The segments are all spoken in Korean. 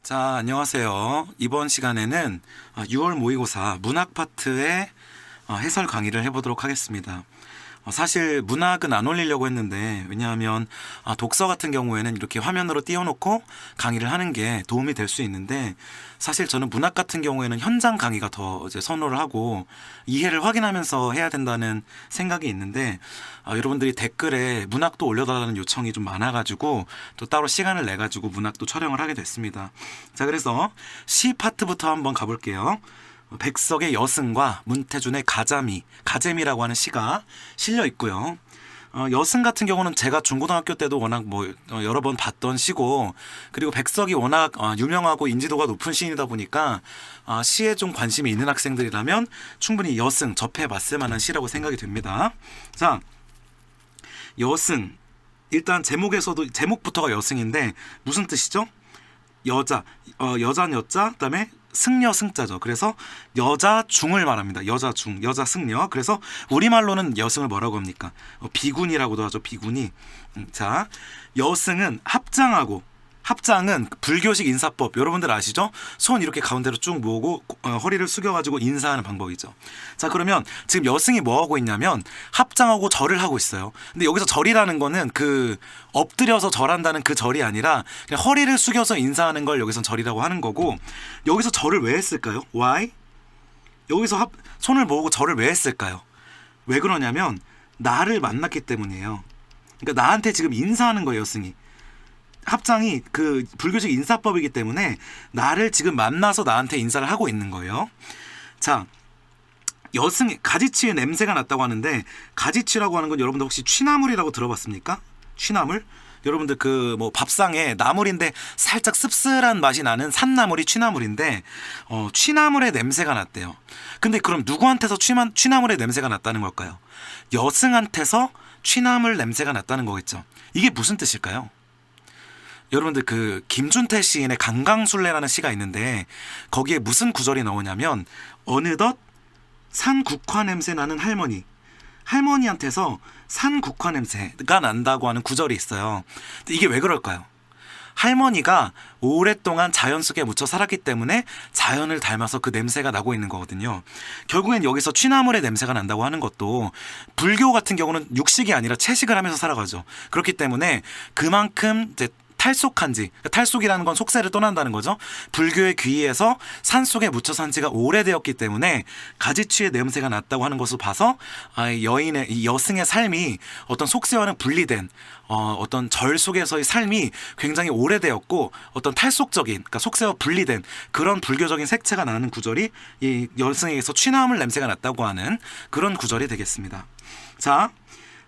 자, 안녕하세요. 이번 시간에는 6월 모의고사 문학 파트의 해설 강의를 해보도록 하겠습니다. 사실 문학은 안 올리려고 했는데, 왜냐하면 독서 같은 경우에는 이렇게 화면으로 띄워놓고 강의를 하는 게 도움이 될 수 있는데, 사실 저는 문학 같은 경우에는 현장 강의가 더 이제 선호를 하고 이해를 확인하면서 해야 된다는 생각이 있는데, 여러분들이 댓글에 문학도 올려달라는 요청이 좀 많아가지고 또 따로 시간을 내가지고 문학도 촬영을 하게 됐습니다. 자, 그래서 시 파트부터 한번 가볼게요. 백석의 여승과 문태준의 가재미라고 하는 시가 실려 있고요. 여승 같은 경우는 제가 중고등학교 때도 워낙 여러 번 봤던 시고, 그리고 백석이 워낙 유명하고 인지도가 높은 시인이다 보니까 시에 좀 관심이 있는 학생들이라면 충분히 여승 접해봤을 만한 시라고 생각이 됩니다. 자, 여승, 일단 제목부터가 여승인데 무슨 뜻이죠? 여자는 여자, 그다음에 승려 승자죠. 그래서 여자 중을 말합니다. 여자 중, 여자 승려. 그래서 우리말로는 여승을 뭐라고 합니까? 비군이라고도 하죠. 비군이. 자, 여승은 합장은 불교식 인사법, 여러분들 아시죠? 손 이렇게 가운데로 쭉 모으고 허리를 숙여가지고 인사하는 방법이죠. 자, 그러면 지금 여승이 뭐 하고 있냐면 합장하고 절을 하고 있어요. 근데 여기서 절이라는 거는 그 엎드려서 절한다는 그 절이 아니라 그냥 허리를 숙여서 인사하는 걸 여기서 절이라고 하는 거고, 여기서 절을 왜 했을까요? Why? 여기서 손을 모으고 절을 왜 했을까요? 왜 그러냐면 나를 만났기 때문이에요. 그러니까 나한테 지금 인사하는 거예요, 여승이. 합장이 그 불교식 인사법이기 때문에 나를 지금 만나서 나한테 인사를 하고 있는 거예요. 자, 여승, 가지치의 냄새가 났다고 하는데, 가지치라고 하는 건 여러분들 혹시 취나물이라고 들어봤습니까? 취나물? 여러분들 밥상에 나물인데 살짝 씁쓸한 맛이 나는 산나물이 취나물인데, 취나물의 냄새가 났대요. 근데 그럼 누구한테서 취나물의 냄새가 났다는 걸까요? 여승한테서 취나물 냄새가 났다는 거겠죠. 이게 무슨 뜻일까요? 여러분들 김준태 시인의 강강술래라는 시가 있는데, 거기에 무슨 구절이 나오냐면 어느덧 산국화 냄새 나는 할머니한테서 산국화 냄새가 난다고 하는 구절이 있어요. 근데 이게 왜 그럴까요? 할머니가 오랫동안 자연 속에 묻혀 살았기 때문에 자연을 닮아서 그 냄새가 나고 있는 거거든요. 결국엔 여기서 취나물의 냄새가 난다고 하는 것도, 불교 같은 경우는 육식이 아니라 채식을 하면서 살아가죠. 그렇기 때문에 그만큼 이제 탈속이라는 건 속세를 떠난다는 거죠. 불교의 귀에서 산속에 묻혀 산 지가 오래되었기 때문에 가지취의 냄새가 났다고 하는 것을 봐서 이 여승의 삶이 어떤 속세와는 분리된 어떤 절 속에서의 삶이 굉장히 오래되었고, 어떤 탈속적인, 그러니까 속세와 분리된 그런 불교적인 색채가 나는 구절이 이 여승에게서 취나물 냄새가 났다고 하는 그런 구절이 되겠습니다. 자,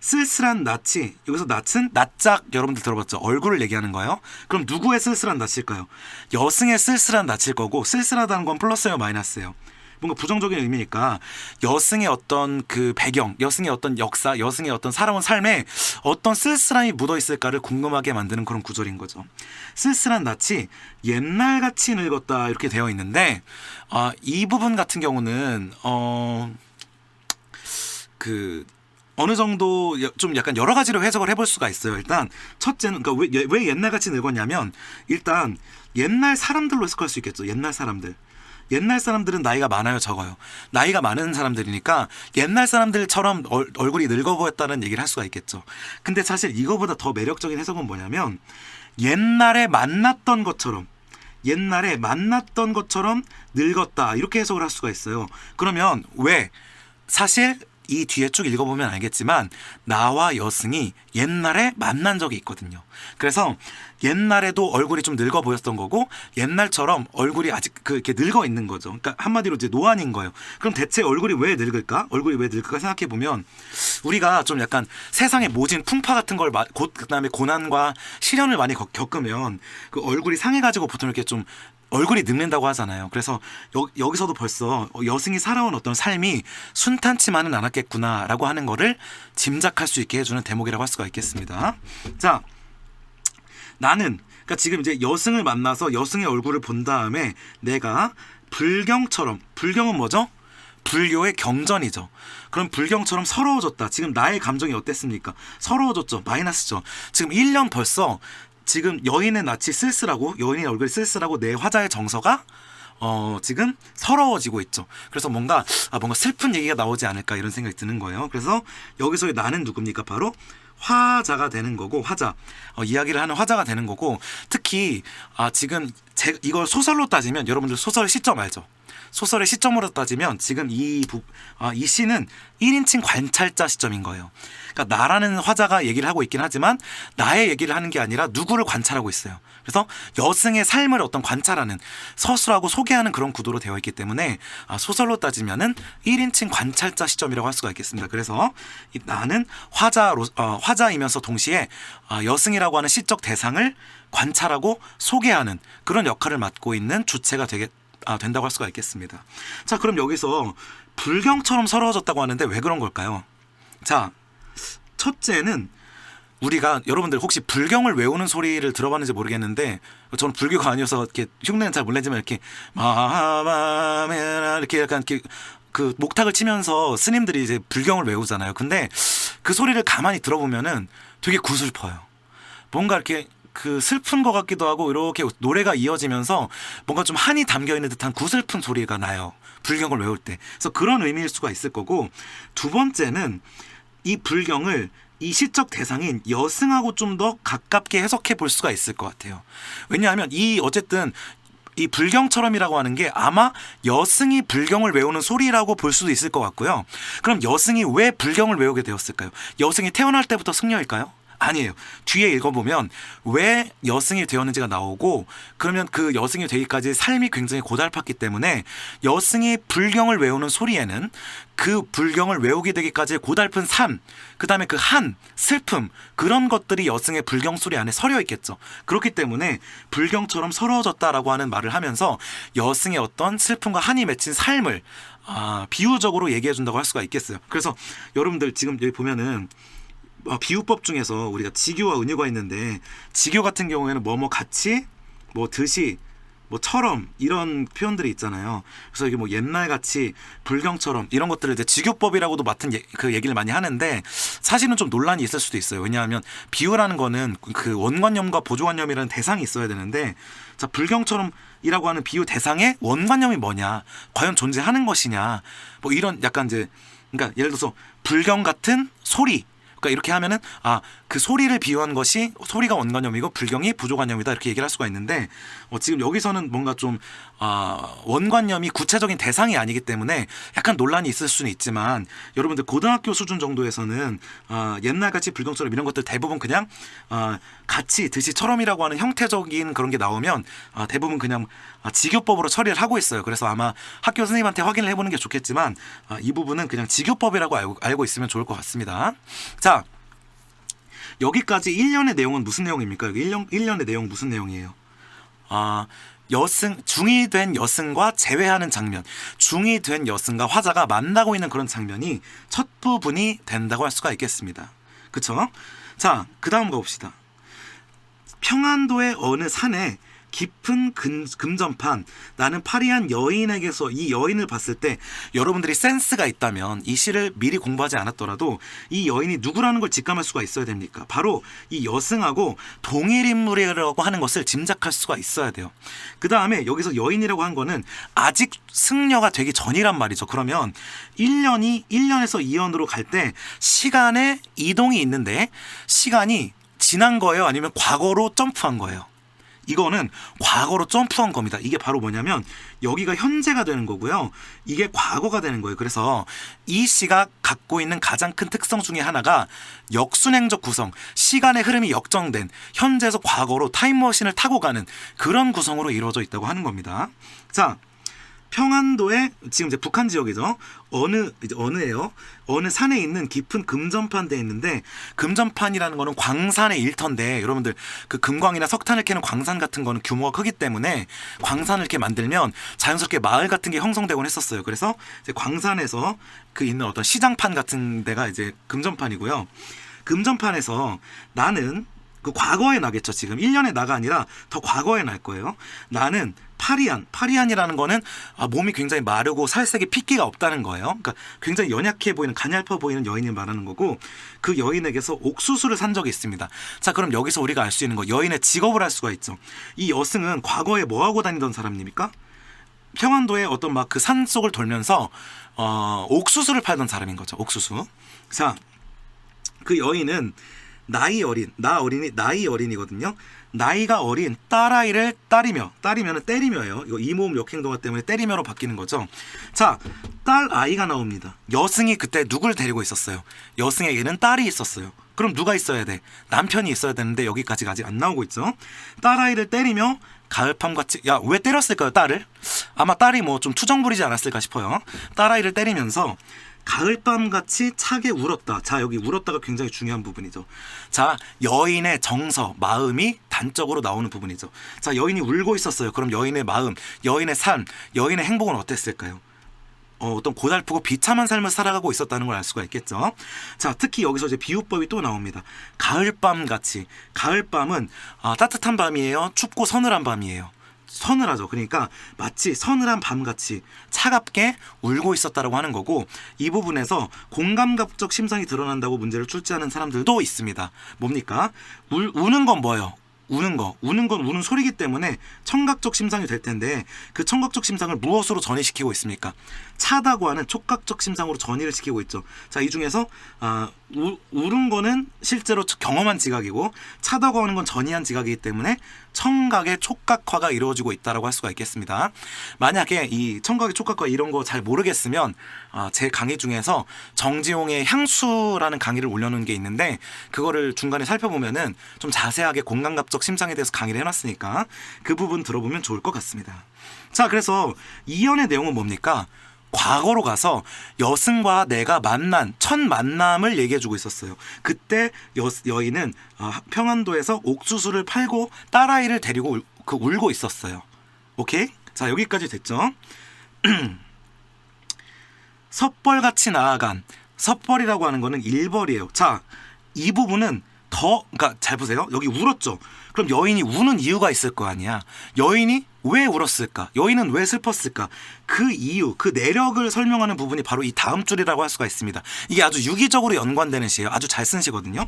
쓸쓸한 낯이, 여기서 낯은 낯짝, 여러분들 들어봤죠? 얼굴을 얘기하는 거예요. 그럼 누구의 쓸쓸한 낯일까요? 여승의 쓸쓸한 낯일 거고, 쓸쓸하다는 건 플러스예요, 마이너스예요? 뭔가 부정적인 의미니까 여승의 어떤 그 배경, 여승의 어떤 역사, 여승의 어떤 살아온 삶에 어떤 쓸쓸함이 묻어 있을까를 궁금하게 만드는 그런 구절인 거죠. 쓸쓸한 낯이 옛날같이 늙었다, 이렇게 되어 있는데, 이 부분 같은 경우는 어느 정도 좀 약간 여러 가지로 해석을 해볼 수가 있어요. 일단 첫째는, 그러니까 왜 옛날같이 늙었냐면, 일단 옛날 사람들로 해석할 수 있겠죠. 옛날 사람들은 나이가 많아요, 적어요? 나이가 많은 사람들이니까 옛날 사람들처럼 얼굴이 늙어 보였다는 얘기를 할 수가 있겠죠. 근데 사실 이거보다 더 매력적인 해석은 뭐냐면, 옛날에 만났던 것처럼 늙었다, 이렇게 해석을 할 수가 있어요. 그러면 왜? 사실 이 뒤에 쭉 읽어보면 알겠지만 나와 여승이 옛날에 만난 적이 있거든요. 그래서 옛날에도 얼굴이 좀 늙어 보였던 거고, 옛날처럼 얼굴이 아직 이렇게 늙어 있는 거죠. 그러니까 한마디로 이제 노안인 거예요. 그럼 대체 얼굴이 왜 늙을까 생각해 보면, 우리가 좀 약간 세상의 모진 풍파 같은 걸 그다음에 고난과 시련을 많이 겪으면 그 얼굴이 상해가지고 보통 이렇게 좀 얼굴이 늙는다고 하잖아요. 그래서 여기서도 벌써 여승이 살아온 어떤 삶이 순탄치만은 않았겠구나라고 하는 거를 짐작할 수 있게 해주는 대목이라고 할 수가 있겠습니다. 자, 그러니까 지금 이제 여승을 만나서 여승의 얼굴을 본 다음에 내가 불경은 뭐죠? 불교의 경전이죠. 그럼 불경처럼 서러워졌다. 지금 나의 감정이 어땠습니까? 서러워졌죠. 마이너스죠. 지금 1년 벌써 지금 여인의 낯이 쓸쓸하고 여인의 얼굴이 쓸쓸하고 내 화자의 정서가 지금 서러워지고 있죠. 그래서 뭔가 슬픈 얘기가 나오지 않을까 이런 생각이 드는 거예요. 그래서 여기서의 나는 누굽니까? 바로 화자가 되는 거고, 화자, 이야기를 하는 화자가 되는 거고, 특히 지금 이걸 소설로 따지면 여러분들 소설 시점 알죠? 소설의 시점으로 따지면 지금 이 시는 1인칭 관찰자 시점인 거예요. 그러니까 나라는 화자가 얘기를 하고 있긴 하지만 나의 얘기를 하는 게 아니라 누구를 관찰하고 있어요. 그래서 여승의 삶을 어떤 관찰하는, 서술하고 소개하는 그런 구도로 되어 있기 때문에 소설로 따지면은 1인칭 관찰자 시점이라고 할 수가 있겠습니다. 그래서 나는 화자이면서 동시에 여승이라고 하는 시적 대상을 관찰하고 소개하는 그런 역할을 맡고 있는 주체가 된다고 할 수가 있겠습니다. 자, 그럼 여기서 불경처럼 서러워졌다고 하는데 왜 그런 걸까요? 자, 첫째는 우리가, 여러분들 혹시 불경을 외우는 소리를 들어봤는지 모르겠는데, 저는 불교가 아니어서 이렇게 흉내는 잘 몰라지만 이렇게 마마메라 이렇게 약간 그 목탁을 치면서 스님들이 이제 불경을 외우잖아요. 근데 그 소리를 가만히 들어보면은 되게 구슬퍼요. 뭔가 이렇게 그 슬픈 것 같기도 하고 이렇게 노래가 이어지면서 뭔가 좀 한이 담겨 있는 듯한 구슬픈 소리가 나요. 불경을 외울 때. 그래서 그런 의미일 수가 있을 거고, 두 번째는 이 불경을 이 시적 대상인 여승하고 좀 더 가깝게 해석해 볼 수가 있을 것 같아요. 왜냐하면 어쨌든 이 불경처럼이라고 하는 게 아마 여승이 불경을 외우는 소리라고 볼 수도 있을 것 같고요. 그럼 여승이 왜 불경을 외우게 되었을까요? 여승이 태어날 때부터 승려일까요? 아니에요. 뒤에 읽어보면 왜 여승이 되었는지가 나오고, 그러면 그 여승이 되기까지 삶이 굉장히 고달팠기 때문에 여승이 불경을 외우는 소리에는 그 불경을 외우게 되기까지의 고달픈 삶, 그 다음에 그 슬픔, 그런 것들이 여승의 불경 소리 안에 서려 있겠죠. 그렇기 때문에 불경처럼 서러워졌다라고 하는 말을 하면서 여승의 어떤 슬픔과 한이 맺힌 삶을 비유적으로 얘기해 준다고 할 수가 있겠어요. 그래서 여러분들 지금 여기 보면은 비유법 중에서 우리가 직유와 은유가 있는데, 직유 같은 경우에는 뭐뭐 같이, 뭐 듯이, 뭐처럼 이런 표현들이 있잖아요. 그래서 이게 뭐 옛날같이, 불경처럼 이런 것들을 이제 직유법이라고도 맡은 그 얘기를 많이 하는데, 사실은 좀 논란이 있을 수도 있어요. 왜냐하면 비유라는 거는 그 원관념과 보조관념이라는 대상이 있어야 되는데, 자, 불경처럼이라고 하는 비유 대상의 원관념이 뭐냐, 과연 존재하는 것이냐, 뭐 이런 약간 이제, 그러니까 예를 들어서 불경 같은 소리, 그러니까 이렇게 하면은 그 소리를 비유한 것이, 소리가 원관념이고 불경이 부조관념이다, 이렇게 얘기를 할 수가 있는데, 지금 여기서는 뭔가 좀 원관념이 구체적인 대상이 아니기 때문에 약간 논란이 있을 수는 있지만, 여러분들 고등학교 수준 정도에서는 옛날같이 불경처럼 이런 것들 대부분 그냥 같이, 듯이처럼이라고 하는 형태적인 그런 게 나오면 대부분 그냥 직유법으로 처리를 하고 있어요. 그래서 아마 학교 선생님한테 확인을 해보는 게 좋겠지만, 이 부분은 그냥 직유법이라고 알고 있으면 좋을 것 같습니다. 자, 여기까지 1년의 내용은 무슨 내용입니까? 여기 1년의 내용 무슨 내용이에요? 중이 된 여승과 재회하는 장면, 중이 된 여승과 화자가 만나고 있는 그런 장면이 첫 부분이 된다고 할 수가 있겠습니다. 그쵸? 자, 그 다음 가봅시다. 평안도의 어느 산에 깊은 금전판, 나는 파리한 여인에게서, 이 여인을 봤을 때 여러분들이 센스가 있다면 이 시를 미리 공부하지 않았더라도 이 여인이 누구라는 걸 직감할 수가 있어야 됩니까? 바로 이 여승하고 동일 인물이라고 하는 것을 짐작할 수가 있어야 돼요. 그 다음에 여기서 여인이라고 한 거는 아직 승려가 되기 전이란 말이죠. 그러면 1년에서 2년으로 갈 때 시간의 이동이 있는데, 시간이 지난 거예요? 아니면 과거로 점프한 거예요? 이거는 과거로 점프한 겁니다. 이게 바로 뭐냐면 여기가 현재가 되는 거고요, 이게 과거가 되는 거예요. 그래서 이 시가 갖고 있는 가장 큰 특성 중에 하나가 역순행적 구성, 시간의 흐름이 역정된, 현재에서 과거로 타임머신을 타고 가는 그런 구성으로 이루어져 있다고 하는 겁니다. 자, 평안도에, 지금 이제 북한 지역이죠. 어느예요? 어느 산에 있는 깊은 금전판 돼 있는데, 금전판이라는 거는 광산의 일터인데, 여러분들 그 금광이나 석탄을 캐는 광산 같은 거는 규모가 크기 때문에 광산을 이렇게 만들면 자연스럽게 마을 같은 게 형성되곤 했었어요. 그래서 이제 광산에서 그 있는 어떤 시장판 같은 데가 이제 금전판이고요. 금전판에서 나는, 그 과거에 나겠죠. 지금 1년에 나가 아니라 더 과거에 날 거예요. 나는 파리안이라는 거는 몸이 굉장히 마르고 살색에 핏기가 없다는 거예요. 그러니까 굉장히 연약해 보이는, 가냘퍼 보이는 여인을 말하는 거고, 그 여인에게서 옥수수를 산 적이 있습니다. 자, 그럼 여기서 우리가 알 수 있는 거, 여인의 직업을 알 수가 있죠. 이 여승은 과거에 뭐 하고 다니던 사람입니까? 평안도의 어떤 막 그 산 속을 돌면서 옥수수를 팔던 사람인 거죠. 옥수수. 자, 그 여인은 나이 어린이거든요. 나이가 어린 딸아이를 따리면은 때리며예요. 이거 이모음 역행동화 때문에 때리며로 바뀌는 거죠. 자, 딸 아이가 나옵니다. 여승이 그때 누굴 데리고 있었어요? 여승에게는 딸이 있었어요. 그럼 누가 있어야 돼? 남편이 있어야 되는데 여기까지가 아직 안 나오고 있죠. 딸아이를 때리며 가을밤같이, 야, 왜 때렸을까요, 딸을? 아마 딸이 뭐 좀 투정 부리지 않았을까 싶어요. 딸아이를 때리면서 가을밤같이 차게 울었다. 자, 여기 울었다가 굉장히 중요한 부분이죠. 자, 여인의 정서, 마음이 단적으로 나오는 부분이죠. 자, 여인이 울고 있었어요. 그럼 여인의 마음, 여인의 삶, 여인의 행복은 어땠을까요? 어떤 고달프고 비참한 삶을 살아가고 있었다는 걸 알 수가 있겠죠. 자, 특히 여기서 이제 비유법이 또 나옵니다. 가을밤 같이. 가을밤은 따뜻한 밤이에요? 춥고 서늘한 밤이에요? 서늘하죠. 그러니까 마치 서늘한 밤같이 차갑게 울고 있었다라고 하는 거고, 이 부분에서 공감각적 심상이 드러난다고 문제를 출제하는 사람들도 있습니다. 뭡니까? 우는 건 뭐예요? 우는 건 우는 소리이기 때문에 청각적 심상이 될 텐데, 그 청각적 심상을 무엇으로 전이시키고 있습니까? 차다고 하는 촉각적 심상으로 전이를 시키고 있죠. 자, 이 중에서 우는 거는 실제로 경험한 지각이고, 차다고 하는 건 전이한 지각이기 때문에 청각의 촉각화가 이루어지고 있다라고 할 수가 있겠습니다. 만약에 이 청각의 촉각화 이런 거 잘 모르겠으면 제 강의 중에서 정지용의 향수라는 강의를 올려놓은 게 있는데, 그거를 중간에 살펴보면은 좀 자세하게 공감각적 심상에 대해서 강의를 해놨으니까 그 부분 들어보면 좋을 것 같습니다. 자, 그래서 이연의 내용은 뭡니까? 과거로 가서 여승과 내가 만난 첫 만남을 얘기해주고 있었어요. 그때 여인은 평안도에서 옥수수를 팔고 딸아이를 데리고 울고 있었어요. 오케이? 자, 여기까지 됐죠? 섣벌같이 나아간, 섣벌이라고 하는 거는 일벌이에요. 자, 이 부분은 그러니까 잘 보세요. 여기 울었죠. 그럼 여인이 우는 이유가 있을 거 아니야. 여인이 왜 울었을까? 여인은 왜 슬펐을까? 그 이유, 그 내력을 설명하는 부분이 바로 이 다음 줄이라고 할 수가 있습니다. 이게 아주 유기적으로 연관되는 시예요. 아주 잘 쓴 시거든요.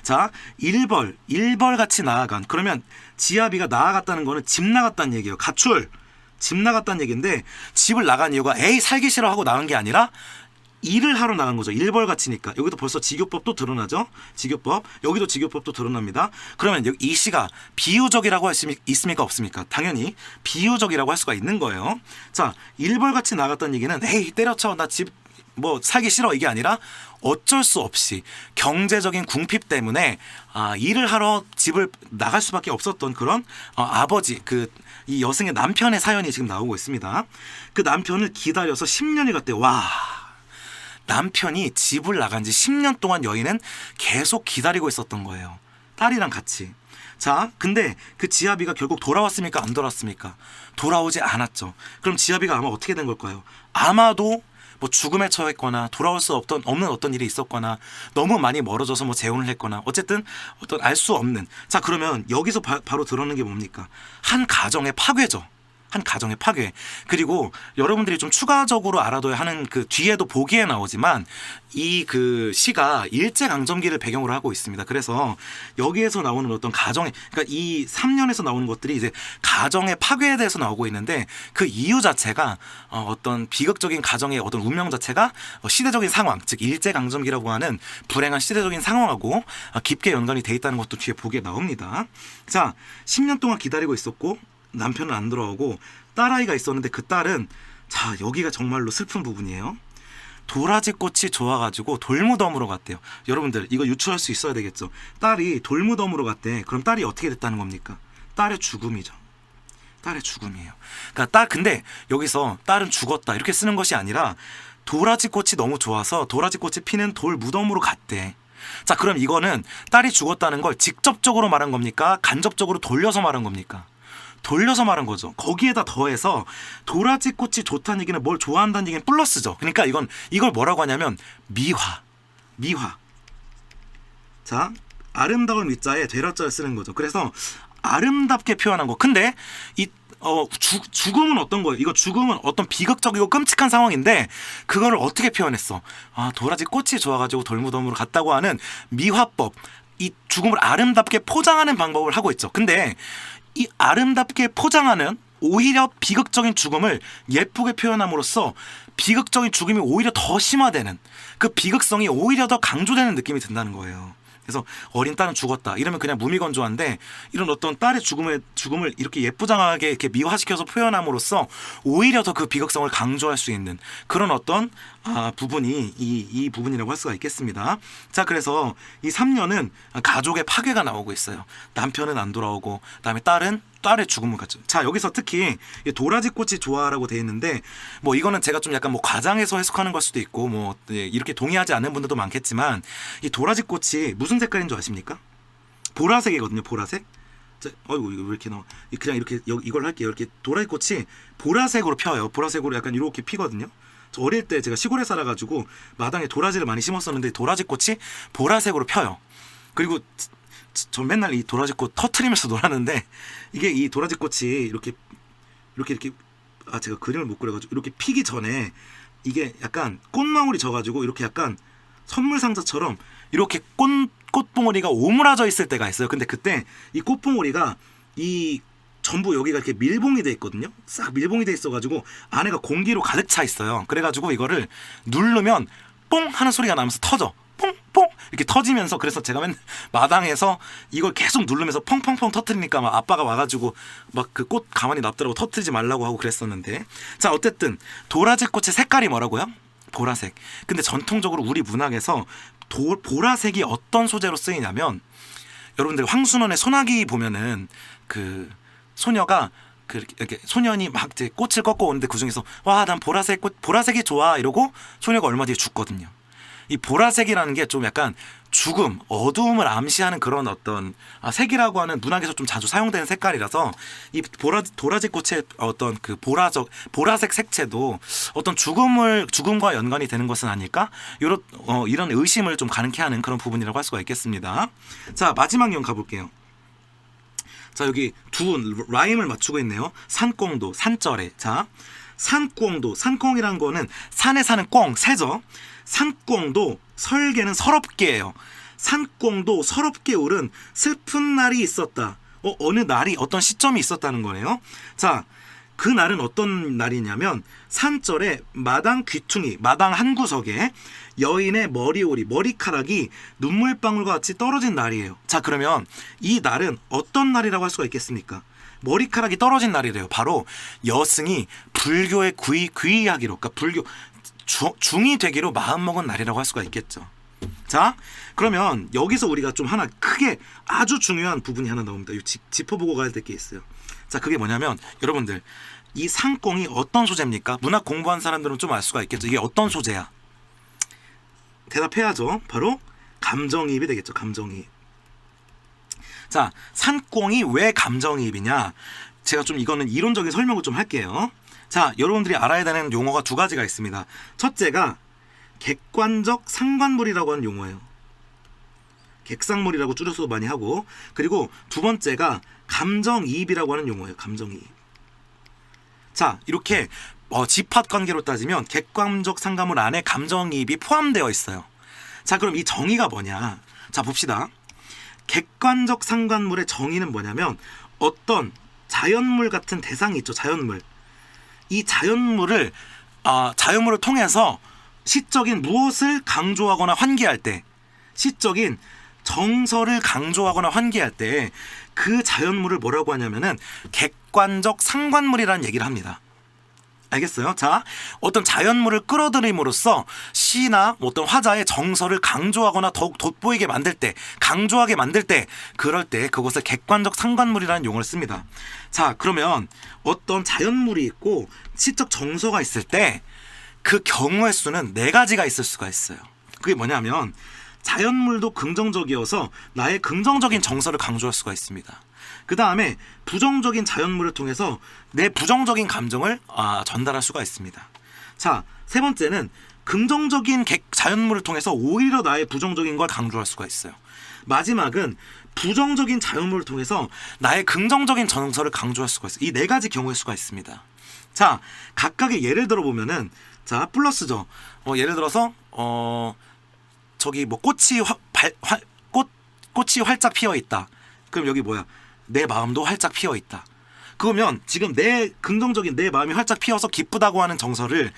자, 일벌같이 나아간. 그러면 지아비가 나아갔다는 거는 집 나갔다는 얘기예요. 가출, 집 나갔다는 얘기인데, 집을 나간 이유가 에이 살기 싫어 하고 나간 게 아니라 일을 하러 나간 거죠. 일벌같이니까. 여기도 벌써 직요법도 드러나죠. 직요법. 여기도 직요법도 드러납니다. 그러면 이 시가 비유적이라고 할 수 있습니까? 없습니까? 당연히 비유적이라고 할 수가 있는 거예요. 자, 일벌같이 나갔다는 얘기는 에이 때려쳐 나 집 뭐 살기 싫어 이게 아니라 어쩔 수 없이 경제적인 궁핍 때문에 일을 하러 집을 나갈 수밖에 없었던 그런 아버지, 이 여승의 남편의 사연이 지금 나오고 있습니다. 그 남편을 기다려서 10년이 갔대요. 와, 남편이 집을 나간 지 10년 동안 여인은 계속 기다리고 있었던 거예요. 딸이랑 같이. 자, 근데 그 지아비가 결국 돌아왔습니까? 안 돌아왔습니까? 돌아오지 않았죠. 그럼 지아비가 아마 어떻게 된 걸까요? 아마도 뭐 죽음에 처했거나 돌아올 수 없는 어떤 일이 있었거나 너무 많이 멀어져서 뭐 재혼을 했거나 어쨌든 어떤 알 수 없는. 자, 그러면 여기서 바로 드러나는 게 뭡니까? 한 가정의 파괴죠. 한 가정의 파괴. 그리고 여러분들이 좀 추가적으로 알아둬야 하는 그 뒤에도 보기에 나오지만 이 그 시가 일제강점기를 배경으로 하고 있습니다. 그래서 여기에서 나오는 어떤 가정의, 그러니까 이 3년에서 나오는 것들이 이제 가정의 파괴에 대해서 나오고 있는데, 그 이유 자체가 어떤 비극적인 가정의 어떤 운명 자체가 시대적인 상황, 즉 일제강점기라고 하는 불행한 시대적인 상황하고 깊게 연관이 돼 있다는 것도 뒤에 보기에 나옵니다. 자, 10년 동안 기다리고 있었고 남편은 안 돌아오고 딸아이가 있었는데, 그 딸은, 자, 여기가 정말로 슬픈 부분이에요. 도라지꽃이 좋아가지고 돌무덤으로 갔대요. 여러분들 이거 유추할 수 있어야 되겠죠. 딸이 돌무덤으로 갔대. 그럼 딸이 어떻게 됐다는 겁니까? 딸의 죽음이죠. 딸의 죽음이에요. 그러니까 근데 여기서 딸은 죽었다 이렇게 쓰는 것이 아니라 도라지꽃이 너무 좋아서 도라지꽃이 피는 돌무덤으로 갔대. 자, 그럼 이거는 딸이 죽었다는 걸 직접적으로 말한 겁니까? 간접적으로 돌려서 말한 겁니까? 돌려서 말한 거죠. 거기에다 더해서 도라지꽃이 좋다는 얘기는 뭘 좋아한다는 얘기는 플러스죠. 그러니까 이걸 뭐라고 하냐면 미화. 자, 아름다울 미자에 되라자를 쓰는 거죠. 그래서 아름답게 표현한 거. 근데 이 죽음은 어떤 거예요? 이거 죽음은 어떤 비극적이고 끔찍한 상황인데 그거를 어떻게 표현했어? 도라지 꽃이 좋아가지고 돌무덤으로 갔다고 하는 미화법, 이 죽음을 아름답게 포장하는 방법을 하고 있죠. 근데 이 아름답게 포장하는 오히려 비극적인 죽음을 예쁘게 표현함으로써 비극적인 죽음이 오히려 더 심화되는, 그 비극성이 오히려 더 강조되는 느낌이 든다는 거예요. 그래서 어린 딸은 죽었다 이러면 그냥 무미건조한데, 이런 어떤 딸의 죽음을 이렇게 예쁘장하게 이렇게 미화시켜서 표현함으로써 오히려 더 그 비극성을 강조할 수 있는 그런 어떤 부분이 이 부분이라고 할 수가 있겠습니다. 자, 그래서 이 3년은 가족의 파괴가 나오고 있어요. 남편은 안 돌아오고, 그다음에 딸의 죽음을 갖죠. 자, 여기서 특히 도라지 꽃이 좋아라고 돼 있는데, 뭐 이거는 제가 좀 약간 뭐 과장해서 해석하는 걸 수도 있고, 뭐 이렇게 동의하지 않는 분들도 많겠지만, 이 도라지 꽃이 무슨 색깔인 줄 아십니까? 보라색이거든요. 보라색. 자, 어이구, 이거 왜 이렇게 나와? 그냥 이렇게 이걸 할게요. 이렇게 도라지 꽃이 보라색으로 펴요. 보라색으로 약간 이렇게 피거든요. 저 어릴 때 제가 시골에 살아가지고 마당에 도라지를 많이 심었었는데 도라지 꽃이 보라색으로 펴요. 그리고 전 맨날 이 도라지꽃 터트리면서 놀았는데, 이게 이 도라지꽃이 이렇게 제가 그림을 못 그려가지고 이렇게 피기 전에 이게 약간 꽃망울이 져가지고 이렇게 약간 선물 상자처럼 이렇게 꽃봉오리가 오므라져 있을 때가 있어요. 근데 그때 이 꽃봉오리가 이 전부 여기가 이렇게 밀봉이 돼 있거든요. 싹 밀봉이 돼 있어가지고 안에가 공기로 가득 차 있어요. 그래가지고 이거를 누르면 뽕 하는 소리가 나면서 터져. 뽕뽕 이렇게 터지면서, 그래서 제가 맨 마당에서 이걸 계속 누르면서 펑펑펑 터트리니까 막 아빠가 와가지고 막 그 꽃 가만히 놔두라고, 터트리지 말라고 하고 그랬었는데, 자, 어쨌든 도라지 꽃의 색깔이 뭐라고요? 보라색. 근데 전통적으로 우리 문학에서 보라색이 어떤 소재로 쓰이냐면, 여러분들 황순원의 소나기 보면은 그 소녀가 이렇게 소년이 막 이제 꽃을 꺾어 오는데 그 중에서 와, 난 보라색이 좋아 이러고 소녀가 얼마 뒤에 죽거든요. 이 보라색이라는 게 좀 약간 죽음, 어두움을 암시하는 그런 어떤 색이라고 하는 문학에서 좀 자주 사용되는 색깔이라서, 이 도라지 꽃의 어떤 그 보라색 색채도 어떤 죽음과 연관이 되는 것은 아닐까? 이런 의심을 좀 가능케 하는 그런 부분이라고 할 수가 있겠습니다. 자, 마지막 용 가볼게요. 자, 여기 두 라임을 맞추고 있네요. 산꽁도, 산절에. 자, 산꽁도, 산꽁이란 거는 산에 사는 꽁, 새죠. 산꽁도, 설계는 서럽게예요. 산꽁도 서럽게 울은 슬픈 날이 있었다. 어느 날이, 어떤 시점이 있었다는 거네요. 자, 그 날은 어떤 날이냐면 산절에 마당 귀퉁이, 마당 한 구석에 여인의 머리카락이 눈물방울과 같이 떨어진 날이에요. 자, 그러면 이 날은 어떤 날이라고 할 수가 있겠습니까? 머리카락이 떨어진 날이래요. 바로 여승이 불교에 귀의하기로, 그러니까 불교 중이 되기로 마음먹은 날이라고 할 수가 있겠죠. 자, 그러면 여기서 우리가 좀 하나 크게 아주 중요한 부분이 하나 나옵니다. 짚어보고 가야 될 게 있어요. 자, 그게 뭐냐면, 여러분들 이 산꽁이 어떤 소재입니까? 문학 공부한 사람들은 좀 알 수가 있겠죠. 이게 어떤 소재야? 대답해야죠. 바로 감정이입이 되겠죠. 감정이입. 자, 산꽁이 왜 감정이입이냐? 제가 좀 이거는 이론적인 설명을 좀 할게요. 자, 여러분들이 알아야 되는 용어가 두 가지가 있습니다. 첫째가 객관적 상관물이라고 하는 용어예요. 객상물이라고 줄여서 많이 하고, 그리고 두 번째가 감정이입이라고 하는 용어예요. 감정이입. 자, 이렇게 집합관계로 따지면 객관적 상관물 안에 감정이입이 포함되어 있어요. 자, 그럼 이 정의가 뭐냐? 자, 봅시다. 객관적 상관물의 정의는 뭐냐면, 어떤 자연물 같은 대상이 있죠. 자연물. 이 자연물을 통해서 시적인 무엇을 강조하거나 환기할 때, 시적인 정서를 강조하거나 환기할 때 그 자연물을 뭐라고 하냐면은 객관적 상관물이라는 얘기를 합니다. 알겠어요? 자, 어떤 자연물을 끌어들임으로써 시나 어떤 화자의 정서를 강조하거나 더욱 돋보이게 만들 때, 강조하게 만들 때, 그럴 때 그것을 객관적 상관물이라는 용어를 씁니다. 자, 그러면 어떤 자연물이 있고 시적 정서가 있을 때 그 경우의 수는 4가지가 있을 수가 있어요. 그게 뭐냐면, 자연물도 긍정적이어서 나의 긍정적인 정서를 강조할 수가 있습니다. 그 다음에 부정적인 자연물을 통해서 내 부정적인 감정을 전달할 수가 있습니다. 자, 세 번째는 긍정적인 자연물을 통해서 오히려 나의 부정적인 걸 강조할 수가 있어요. 마지막은 부정적인 자연물을 통해서 나의 긍정적인 정서를 강조할 수가 있어요. 이 네 가지 경우일 수가 있습니다. 자, 각각의 예를 들어보면은, 자, 플러스죠. 예를 들어서 저기 뭐 꽃이 활짝 피어 있다. 그럼 여기 뭐야? 내 마음도 활짝 피어 있다. 그러면 지금 내 긍정적인 내 마음이 활짝 피어서 기쁘다고 하는 정서를